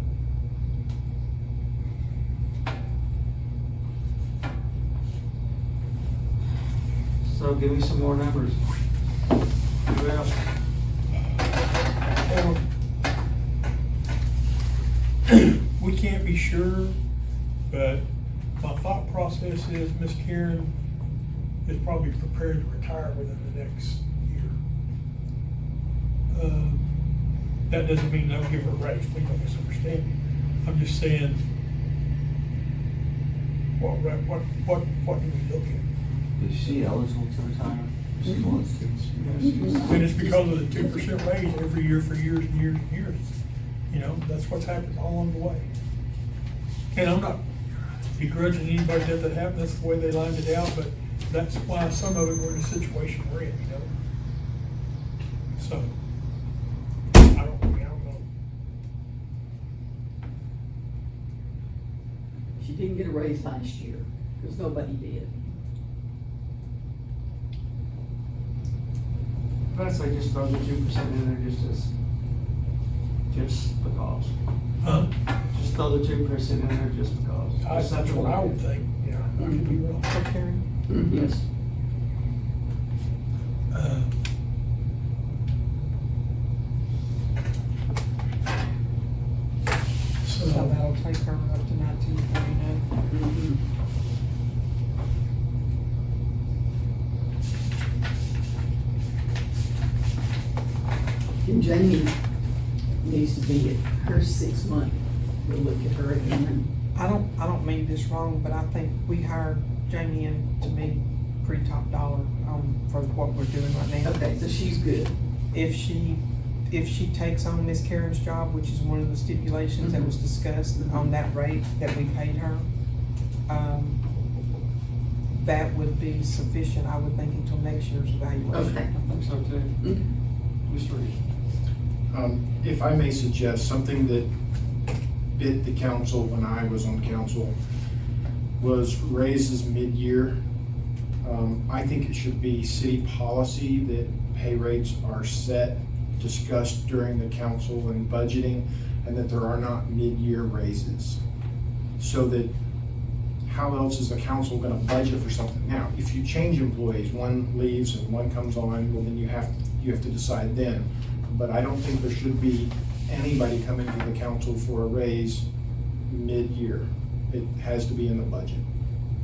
So give me some more numbers. Who else? We can't be sure, but my thought process is Miss Karen is probably prepared to retire within the next year. That doesn't mean they'll give her a raise, please don't misunderstand me. I'm just saying, what do we look at? Is she eligible to retire? If she wants to. And it's because of the 2% raise every year for years and years and years. You know, that's what's happened all along the way. And I'm not begrudging anybody that happened, that's the way they lined it out, but that's why some of it were in the situation we're in, you know? So, I don't know. She didn't get a raise last year, because nobody did. I'd say just throw the 2% in there just because. Huh? Just throw the 2% in there just because. That's what I would think, yeah, I could be wrong. Public hearing. Yes. So So, that'll take her up to 1949. Mhm. And Jamie needs to be at her 6 month, we'll look at her again. I don't mean this wrong, but I think we hired Jamie in to be pretty top dollar, for what we're doing right now. Okay, so she's good. If she takes on Miss Karen's job, which is one of the stipulations that was discussed on that rate that we paid her, that would be sufficient, I would think, until next year's evaluation. Okay. I think so too. Okay. Mr. Reed. If I may suggest, something that bit the council when I was on council was raises mid-year. I think it should be city policy that pay rates are set discussed during the council and budgeting, and that there are not mid-year raises. So that, how else is the council gonna budget for something? Now, if you change employees, one leaves and one comes on, well, then you have to decide then. But I don't think there should be anybody coming to the council for a raise mid-year. It has to be in the budget.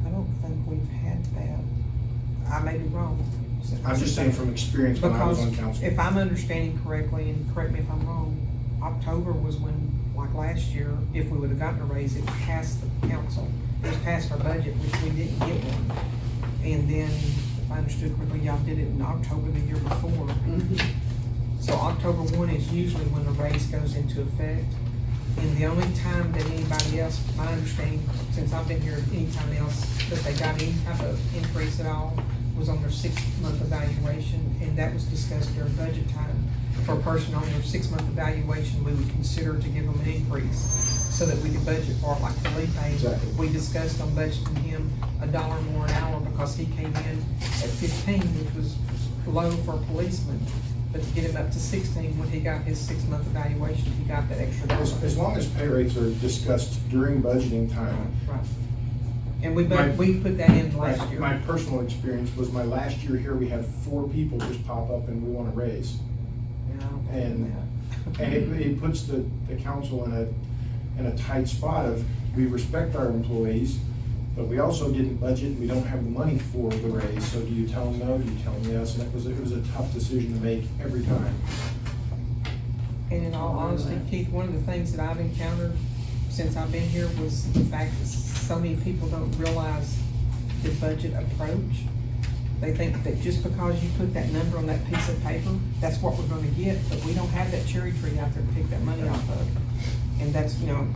I don't think we've had that. I may be wrong. I'm just saying from experience when I was on Because council. if I'm understanding correctly, and correct me if I'm wrong, October was when, like last year, if we would have gotten a raise, it passed the council. It was passed our budget, which we didn't get one. And then, if I understood correctly, y'all did it in October the year before. So October 1 is usually when the raise goes into effect. And the only time that anybody else, my understanding, since I've been here, anytime else that they got any type of increase at all was on their 6-month evaluation, and that was discussed during budget time. For a person on their 6-month evaluation, we would consider to give them an increase so that we could budget for it, like Felipe. Exactly. We discussed on budgeting him $1 more an hour because he came in at 15, which was low for a policeman. But to get him up to 16, when he got his 6-month evaluation, he got that extra As $1. long as pay rates are discussed during budgeting time. Right. And we My- put that in last year. My personal experience was my last year here, we had 4 people just pop up and we want to raise. Yeah, I don't believe And, that. and it puts the council in a tight spot of, we respect our employees, but we also didn't budget, we don't have the money for the raise, so do you tell them no, do you tell them yes? And it was a tough decision to make every time. And in all honesty, Keith, one of the things that I've encountered since I've been here was the fact that so many people don't realize the budget approach. They think that just because you put that number on that piece of paper, that's what we're gonna get, but we don't have that cherry tree out there to pick that money off of. And that's, you know,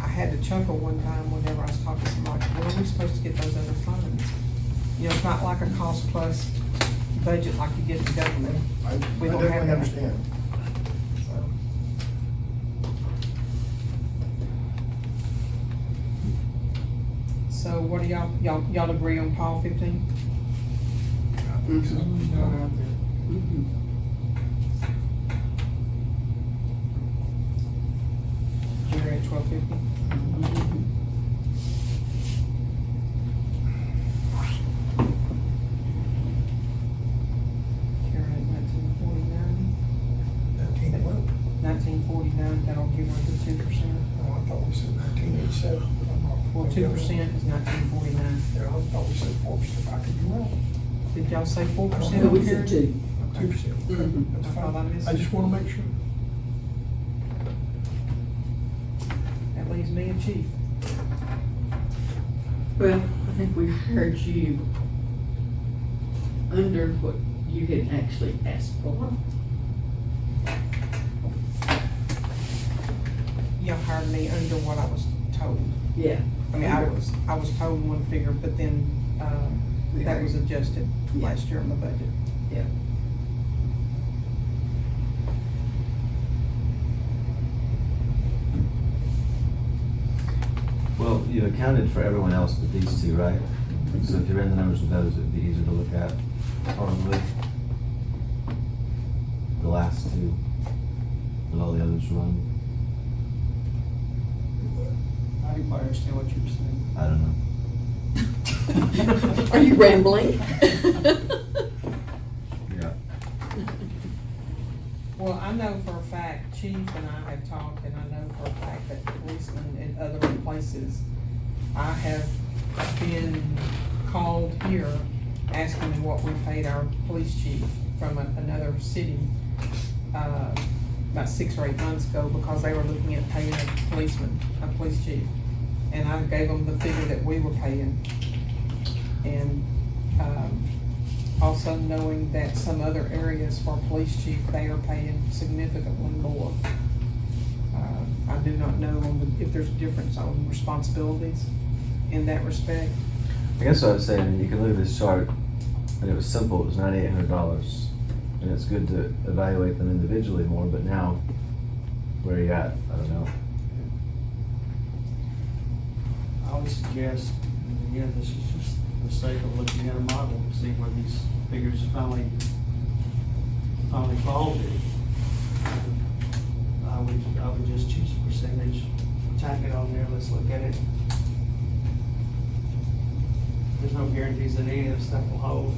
I had to chuckle one time whenever I was talking to somebody, where are we supposed to get those other funds? You know, it's not like a cost plus budget like you get in government. I We don't have definitely that. understand. So what do y'all agree on Paul 15? Jerry at 1250? Karen at 1949? 1949, that'll give her the 2%. Oh, I thought we said 1987. Well, 2% is 1949. Yeah, I thought we said 4%. I could be wrong. Did y'all say 4%? No, we Karen? said 2. 2%. Mhm. That's I thought I fine. missed I it. just want to make sure. That leaves me and Chief. Well, I think we heard you under what you had actually asked for. Y'all hired me under what I was told. Yeah. I mean, I was told one figure, but then, that was adjusted last year in the budget. Yeah. Well, you accounted for everyone else but these two, right? So if you ran the numbers with those, it'd be easier to look at, probably. The last two, but all the others run, I didn't quite understand what you were saying. I don't know. Are you rambling? Yeah. Well, I know for a fact, Chief and I have talked, and I know for a fact that policemen in other places, I have been called here asking me what we paid our police chief from another city, about 6 or 8 months ago, because they were looking at paying a policeman, a police chief. And I gave them the figure that we were paying. And, also knowing that some other areas for police chief, they are paying significantly more. I do not know if there's a difference on responsibilities in that respect. I guess what I was saying, you can look at this chart, and it was simple, it was $9,800. And it's good to evaluate them individually more, but now, where are you at? I don't know. I would suggest, again, this is just the sake of looking at a model, to see where these figures finally fall to. I would just choose a percentage, tack it on there, let's look at it. There's no guarantees that any of this stuff will hold.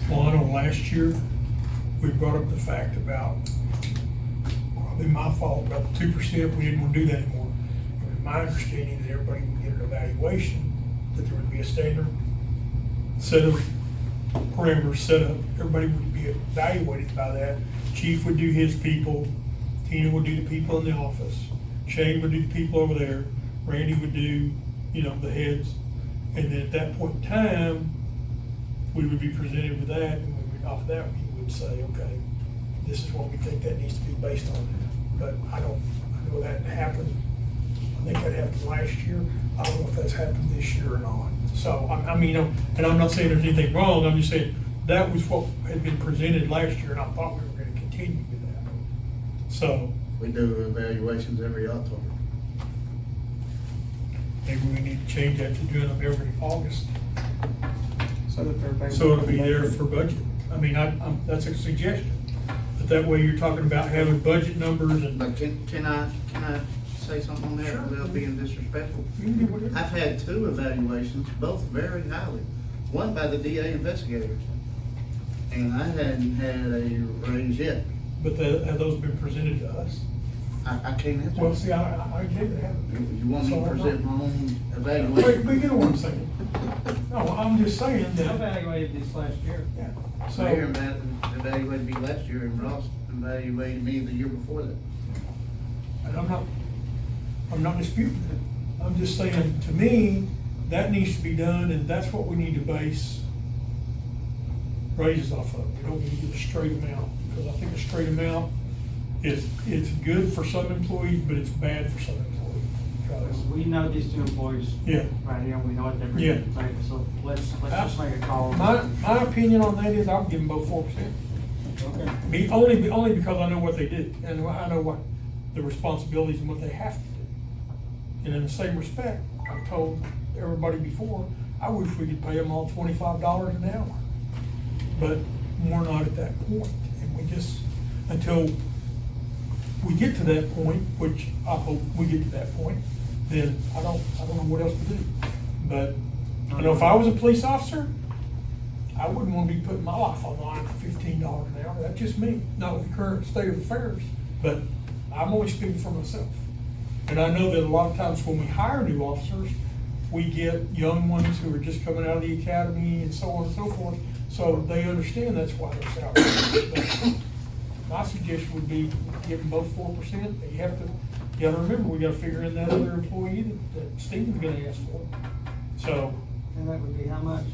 Well, I know last year, we brought up the fact about, probably my fault, about the 2%, we didn't want to do that anymore. It was my understanding that everybody would get an evaluation, that there would be a standard set of parameters set up, everybody would be evaluated by that. Chief would do his people, Tina would do the people in the office, Shane would do the people over there, Randy would do, you know, the heads. And then at that point in time, we would be presented with that, and we would, off that, we would say, okay, this is what we think that needs to be based on. But I know that happened, I think that happened last year, I don't know if that's happened this year or not. So, I mean, and I'm not saying there's anything wrong, I'm just saying, that was what had been presented last year, and I thought we were gonna continue with that. So, We do evaluations every October. maybe we need to change that to doing them every August, So that they're. so it'll be there for budget. I mean, that's a suggestion, but that way you're talking about having budget numbers and. But can I say something on that Sure. without being disrespectful? You can do whatever. I've had 2 evaluations, both very highly. One by the DA investigator. And I hadn't had a raise yet. But have those been presented to us? I can't answer. Well, see, I never have. You want me to present my own Wait, evaluation? but you know what I'm saying? No, I'm just saying I that, evaluated this last year. yeah, So Mayor so, evaluated me last year, and Ross evaluated me the year before that. and I'm not disputing that. I'm just saying, to me, that needs to be done, and that's what we need to base raises off of. We don't need to get a straight amount, because I think a straight amount it's good for some employees, but it's bad for some employees. Because- We know these 2 employees Yeah. right here, we know what they're Yeah. bringing to the table, so let's just make a call. My opinion on that is I'll give them both 4%. Okay. Only because I know what they did, and I know what the responsibilities and what they have to do. And in the same respect, I've told everybody before, I wish we could pay them all $25 an hour. But we're not at that point, and we just, until we get to that point, which I hope we get to that point, then I don't know what else to do. But, I know if I was a police officer, I wouldn't want to be putting my life on the line for $15 an hour. That's just me, not with the current state of affairs. But I'm only speaking for myself. And I know that a lot of times when we hire new officers, we get young ones who are just coming out of the academy and so on and so forth. So they understand that's why they're salaried. But my suggestion would be give them both 4%. You gotta remember, we gotta figure in that other employee that Stephen's gonna ask for. So, And that would be how much?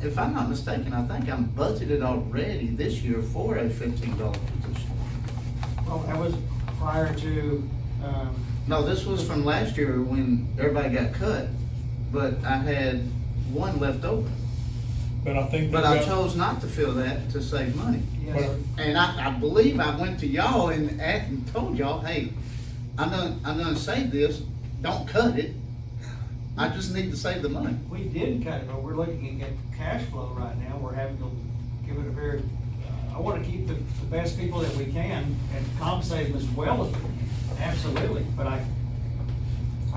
If I'm not mistaken, I think I'm budgeted already this year for a $15 position. Well, that was prior to, No, this was from last year when everybody got cut, but I had 1 left over. but I think. But I chose not to fill that to save money. yes, And I believe I went to y'all and told y'all, hey, I'm gonna save this, don't cut it. I just need to save the money. we did cut it, but we're looking at cash flow right now, we're having to give it a very, I wanna keep the best people that we can and compensate them as well as we can, absolutely, but I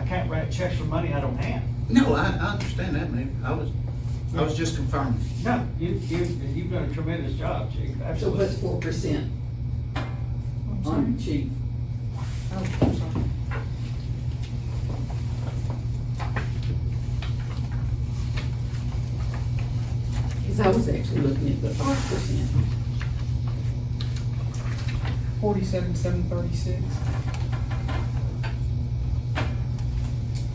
can't write checks for money I don't have. No, I understand that, man. I was just confirming. No, you've done a tremendous job, Chief, So absolutely. what's 4% on chief? Oh, I'm sorry. Cause I was actually looking at the 5%. 47,736.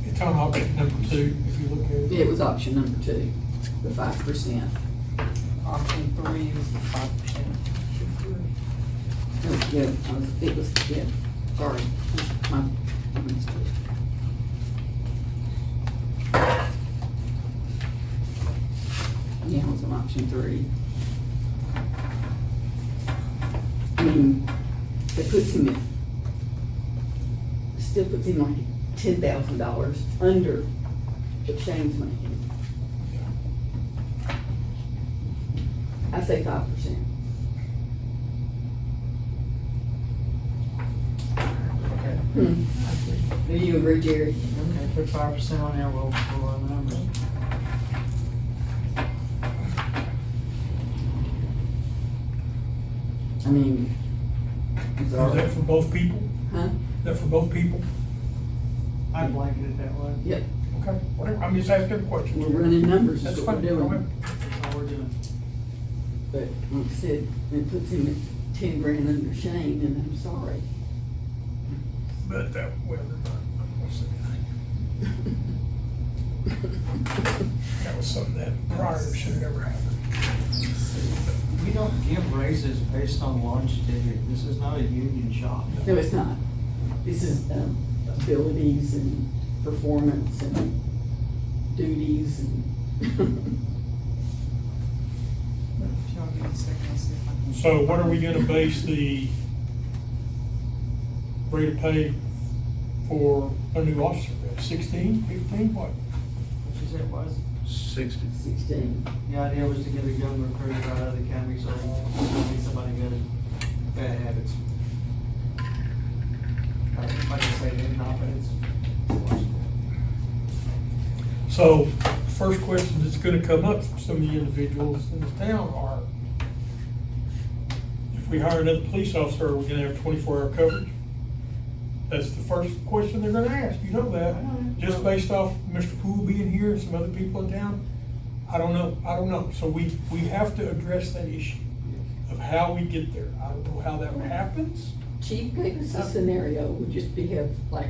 It's on option number 2, if you look at it. It was option number 2, the 5%. Option 3 is the 5%. Oh, yeah, it was, yeah, sorry. My mistake. Yeah, it was on option 3. I mean, it puts him at, still puts him like $10,000 under what Shane's making. I say 5%. Okay, Do you agree, Jerry? okay, put 5% on there, we'll run the numbers. I mean, it's Is all, that for both people? huh? Is that for both people? I blanket it that way. Yep, Okay, whatever, I'm just asking a question. we're running numbers, That's is what fine, we're go doing. ahead. That's all we're doing. But like I said, it puts him at 10 grand under Shane, and I'm sorry. But that, well, I'm gonna say that was something that prior should have never happened. We don't give raises based on longevity. This is not a union shop. No, it's not. This is, abilities and performance and duties and. If y'all give me a second, I'll see if I can. So what are we gonna base the rate of pay for a new officer at? 16, 15, what? What you said it was? 60. 16. The idea was to get a young recruit right out of the academy, so we need somebody good at bad habits. Like I say, they're not, but it's logical. So, first question that's gonna come up from some of the individuals in the town are, if we hire another police officer, are we gonna have 24-hour coverage? That's the first question they're gonna ask, you know that, just based off Mr. Poole being here and some other people in town. I don't know, so we have to address that issue of how we get there. I don't know how that happens. Chief gave us a scenario, would just be have like,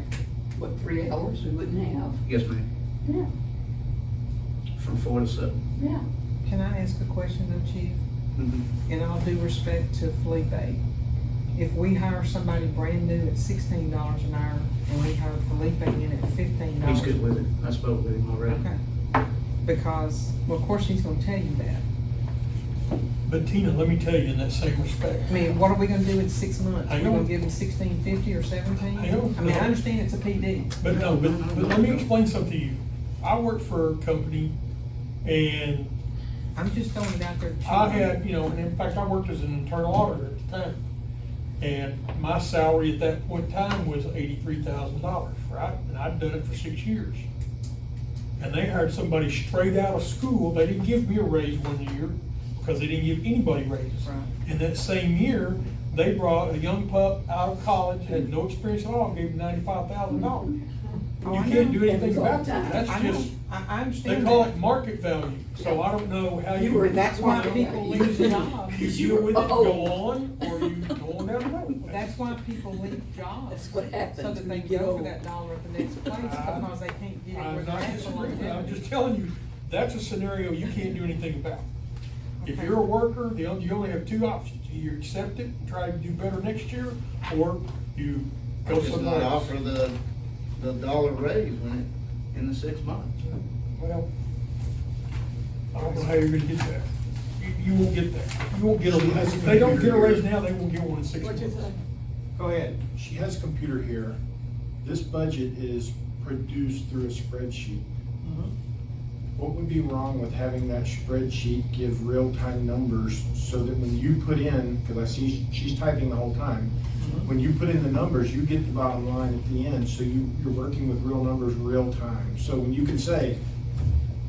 what, 3 hours we wouldn't have? Yes, ma'am. Yeah, From 4 to 7. yeah. Can I ask a question though, Chief? Mm-hmm. In all due respect to Felipe, if we hire somebody brand new at $16 an hour and we hire Felipe in at $15. He's good with it. I spoke with him already. Okay, because, well, of course, he's gonna tell you that. But Tina, let me tell you in that same respect. I mean, what are we gonna do in 6 months? I We're know. gonna give him 1650 or 17? I know. I mean, I understand it's a PD. But no, but let me explain something to you. I worked for a company and I'm just throwing it out there. Chief. I had, and in fact, I worked as an internal auditor at the time. And my salary at that point in time was $83,000, right? And I'd done it for 6 years. And they hired somebody straight out of school. They didn't give me a raise 1 year because they didn't give anybody raises. Right. In that same year, they brought a young pup out of college, had no experience at all, and gave him $95,000. Oh, You I can't know. do anything Happens all about the that. time. That's I know, just, I they understand call that. it market value. So I don't know how you. You were- That's why Yeah. people leave jobs. You deal with it, go on, or you go on down the road. That's why people leave jobs. That's what happens So that when they you can get go for old. that dollar at the next place because they can't get it where I'm they're not at for disagreeing. I'm longevity. just telling you, that's a scenario you can't do anything about. If Okay. you're a worker, you only have two options. You accept it and try to do better next year, or you go Just somewhere not else. offer the dollar raise when in the 6 months. Well, I don't know how you're gonna get that. You won't get that. You won't get a, if they don't get a raise now, they won't get one in 6 months. What you say? Go ahead. She has a computer here. This budget is produced through a spreadsheet. What would be wrong with having that spreadsheet give real-time numbers so that when you put in, because I see she's typing the whole time, when you put in the numbers, you get the bottom line at the end, so you're working with real numbers real time. So when you can say,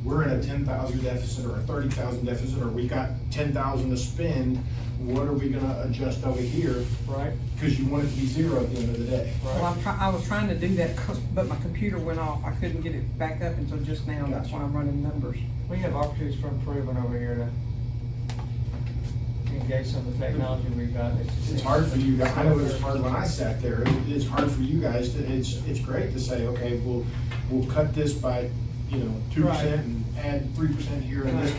we're in a 10,000 deficit or a 30,000 deficit, or we got 10,000 to spend, what are we gonna adjust over here? Right. Because you want it to be zero at the end of the day. Well, I was trying to do that, but my computer went off. I couldn't get it back up until just now. That's why I'm running numbers. We have opportunities for improvement over here to engage some of the technology we've got. It's hard for you guys, I know it was hard when I sat there, it's hard for you guys to, it's great to say, okay, we'll cut this by, 2% and add 3% here and this.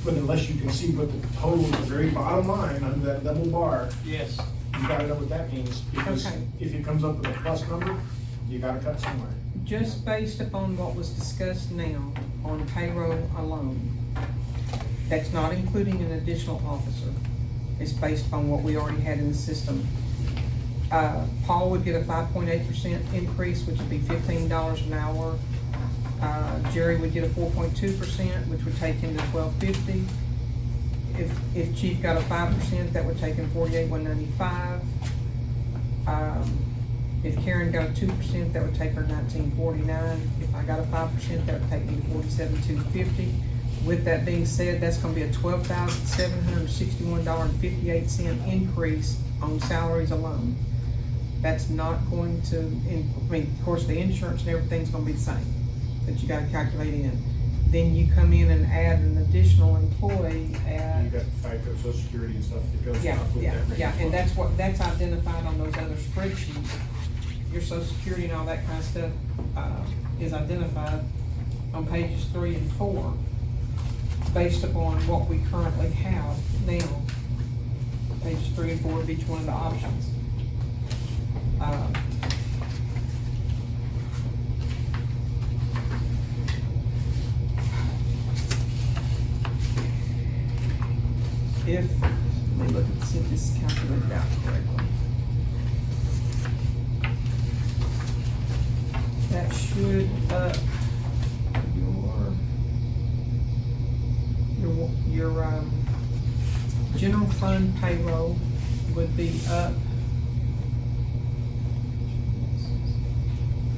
But unless you can see what the total, the very bottom line under that double bar, Yes. you gotta know what that means. Because Okay. if it comes up with a plus number, you gotta cut somewhere. Just based upon what was discussed now on payroll alone, that's not including an additional officer. It's based upon what we already had in the system. Paul would get a 5.8% increase, which would be $15 an hour. Jerry would get a 4.2%, which would take him to $12.50. if Chief got a 5%, that would take him 48,195. If Karen got a 2%, that would take her 1949. If I got a 5%, that would take me to 47,250. With that being said, that's gonna be a $12,761.58 increase on salaries alone. That's not going to, I mean, of course, the insurance and everything's gonna be the same, that you gotta calculate in. Then you come in and add an additional employee at. You got FICA, Social Security and stuff that goes Yeah, up with yeah, that. yeah, and that's identified on those other spreadsheets. Your social security and all that kind of stuff, is identified on pages 3 and 4, based upon what we currently have now. Pages 3 and 4 of each one of the options. If, let me look and see if this is calculated out correctly. That should, your general fund payroll would be up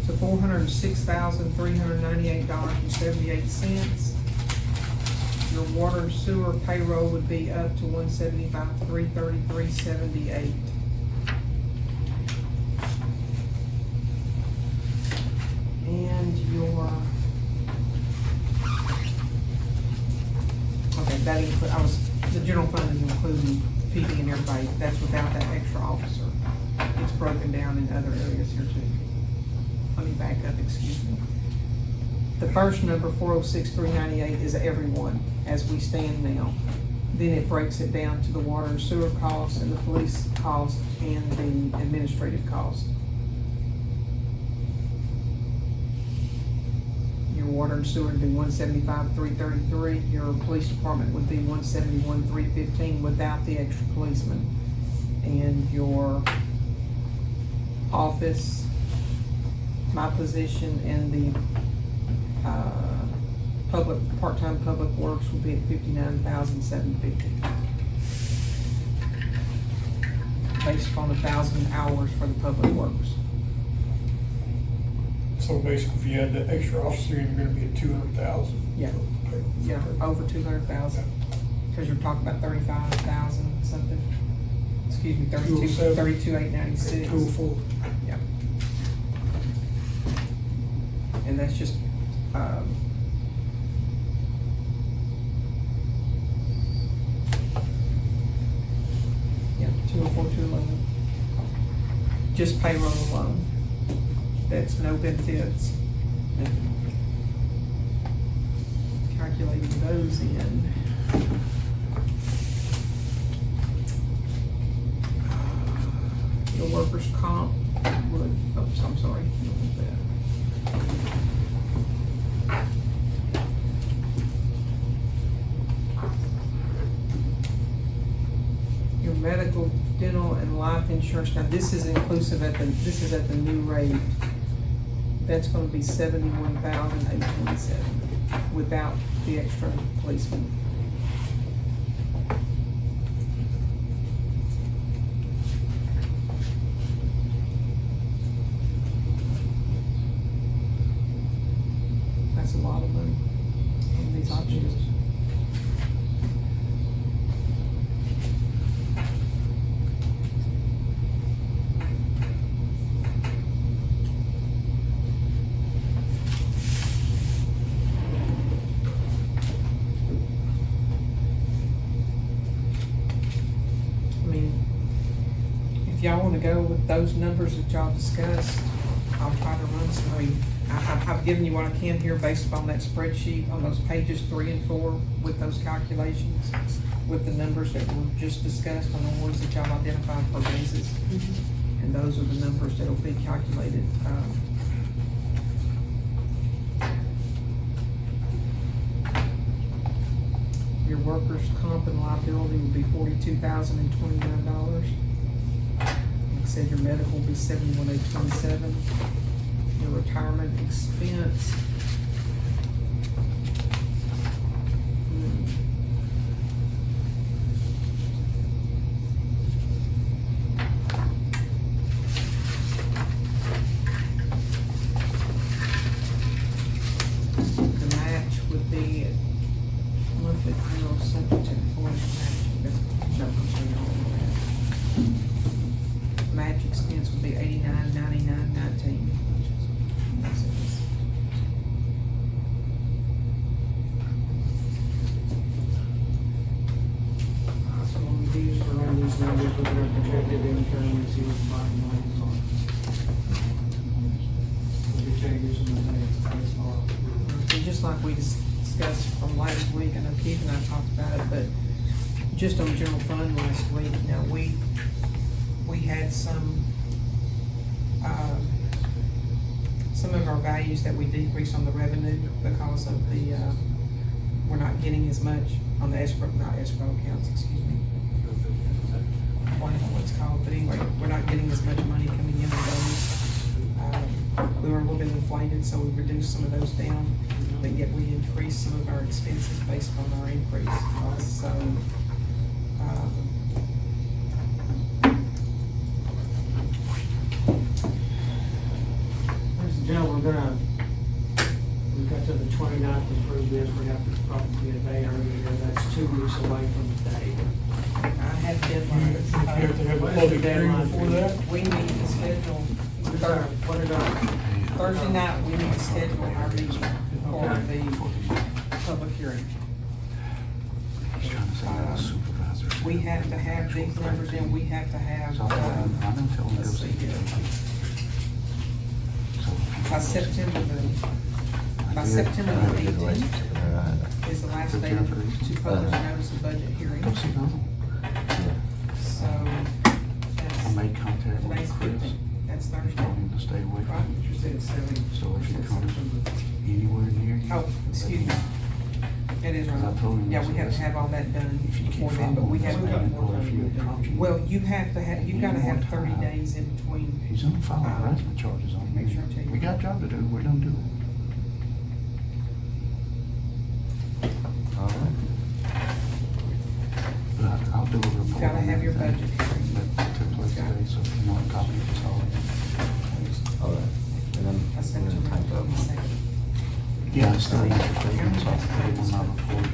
to $406,398.78. Your water and sewer payroll would be up to $175,333.78. And your, okay, that include, the general fund is including PD and everybody, that's without that extra officer. It's broken down in other areas here too. Let me back up, excuse me. The first number, 406,398, is everyone, as we stand now. Then it breaks it down to the water and sewer costs and the police costs and the administrative costs. Your water and sewer would be 175,333. Your police department would be 171,315 without the extra policeman. And your office, my position, and the part-time public works will be at 59,750. Based upon 1,000 hours for the public works. So basically, if you had the extra officer, you're gonna be at 200,000. Yeah. Yeah, over 200,000, because you're talking about 35,000 something. Excuse me, 32,896. 204. Yeah. And that's just, yeah, 204, 211. Just payroll alone. That's no benefits. Calculating those in. Your workers' comp would, oops, I'm sorry. Your medical, dental, and life insurance, now this is inclusive this is at the new rate. That's gonna be 71,827 without the extra policeman. That's a lot of money on these options. If y'all wanna go with those numbers that y'all discussed, I'll try to run some, I've given you what I can here based upon that spreadsheet on those pages 3 and 4 with those calculations, with the numbers that were just discussed on the ones that y'all identified for basis. And those are the numbers that'll be calculated. Your workers' comp and liability would be $42,029. Said your medical will be 71,827. Your retirement expense. match expense would be 89.99.19. So when we use to run these numbers, look at our projected income and see what the bottom line is on. The changes in the that's all. And just like we discussed from last week, I know Keith and I talked about it, but just on general fund last week, you know, we had some of our values that we decreased on the revenue because of the, we're not getting as much on the escrow accounts, excuse me. I don't know what it's called, but anyway, we're not getting as much money coming in on those. We were a little bit inflated, so we reduced some of those down, but yet we increased some of our expenses based on our increase. So, Ladies and gentlemen, we've got to the 29th to prove this, we have to probably a day earlier, that's 2 weeks away from the date. I have deadlines. You have to have a What is the public hearing deadline before for that? We need to schedule, What is our, Thursday night, we need to schedule our meeting for the public hearing. We have to have these numbers in, we have to have, let's see here. By September the 18th is the last day to publish notice of budget hearing. So, that's, I made contact with today's Chris, 15th, that's Thursday. told him to stay away Right, from you said it's 70. So if he comes anywhere near you. Oh, excuse me. It is Because I told right. him, Yeah, we have to have all that done if you before keep then, but we following have, this, or if you approach him, well, you have to have, you've gotta have 30 days in between. he's gonna file harassment charges on Make sure I you. tell you. We got a job to do, we're gonna do it. Alright. But I'll do a report. You gotta on have your everything budget. That took place today, so if you want a copy of this all. Alright. And then, I sent you my book, second. Yeah, I still need your statements, I'll put it on my report,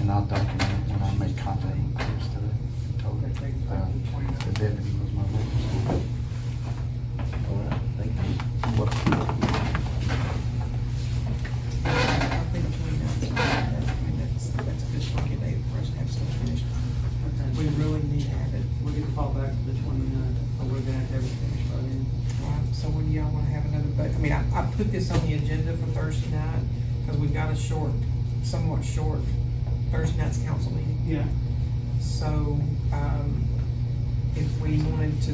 and I'll document it when I make contact with Chris today. Told him, the deputy was my witness. alright, thank you. I think 29th, that's a good target date for us to have stuff finished. We really need to have it. We're gonna fall back to the 29th, but we're gonna have to have it finished by then. So when y'all wanna have another, but, I mean, I put this on the agenda for Thursday night, cause we've got a somewhat short Thursday night's council meeting. Yeah. So, if we wanted to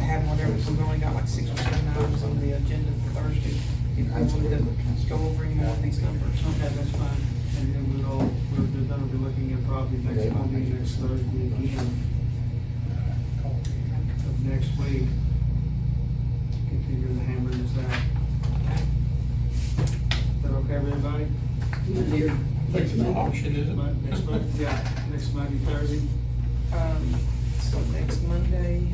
have whatever, we've only got like 6 or 7 items on the agenda for Thursday. If we wanted to go over any more of these numbers. Okay, that's fine. And then we're gonna be looking at probably next Thursday again of next week. Continue to hammer this out. Is that okay with everybody? Monday or next Monday. Auction, isn't it? Next Monday, yeah, next Monday, Thursday. So next Monday,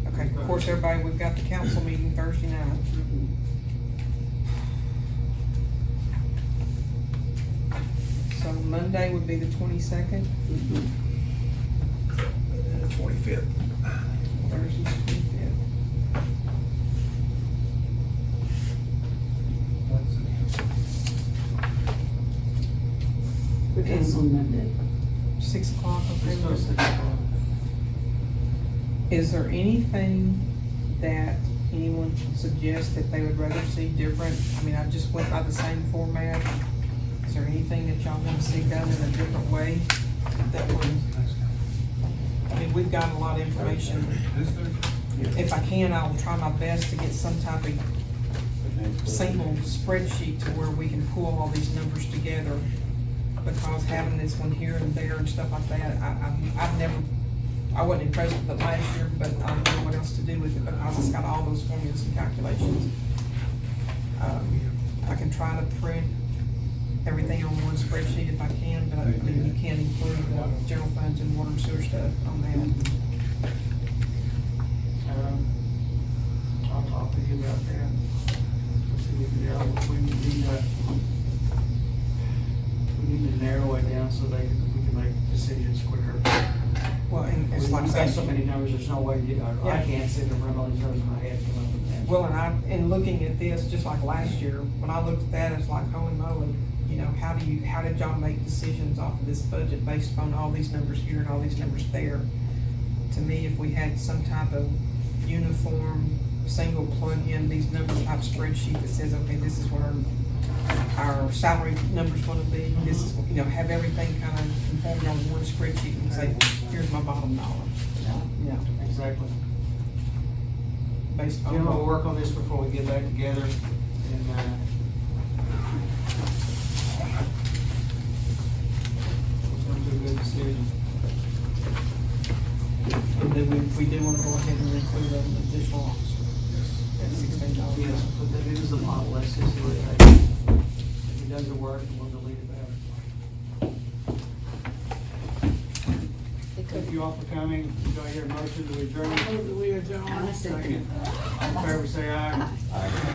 okay, of course, everybody, we've got the council meeting Thursday night. So Monday would be the 22nd, The 25th. Thursday's 25th. What time's on Monday? 6 o'clock, okay, Let's go with 6 us? o'clock. Is there anything that anyone can suggest that they would rather see different? I mean, I just went by the same format. Is there anything that y'all want to see done in a different way that would, I mean, we've got a lot of information. If I can, I'll try my best to get some type of single spreadsheet to where we can pull all these numbers together. Because having this one here and there and stuff like that, I wasn't impressed with it last year, but I don't know what else to do with it because it's got all those formulas and calculations. I can try to print everything on one spreadsheet if I can, but I mean, you can't include the general funds and water and sewer stuff on that. I'll talk to you about that. See if we need to narrow it down so we can make decisions quicker. Well, and it's like I We've got so said, many numbers, there's no way, I Yeah. can't sit there and run all these numbers in my head and come up with that. well, and looking at this, just like last year, when I looked at that, it's like, holy moly, you know, how did y'all make decisions off of this budget based upon all these numbers here and all these numbers there? To me, if we had some type of uniform, single plug-in, these numbers type spreadsheet that says, okay, this is where our salary number's gonna be, this is, you know, have everything kind of conformed on one spreadsheet and say, here's my bottom dollar. Yeah, Exactly. based on. Jim, we'll work on this before we get back together and, come to a good decision. And then we do wanna go ahead and include an additional officer at $16. Yes, but that is the model, let's just do it. If it doesn't work, we'll delete it out. Thank you all for coming. Do I hear a motion to adjourn? We adjourn. Second. All in favor, say aye.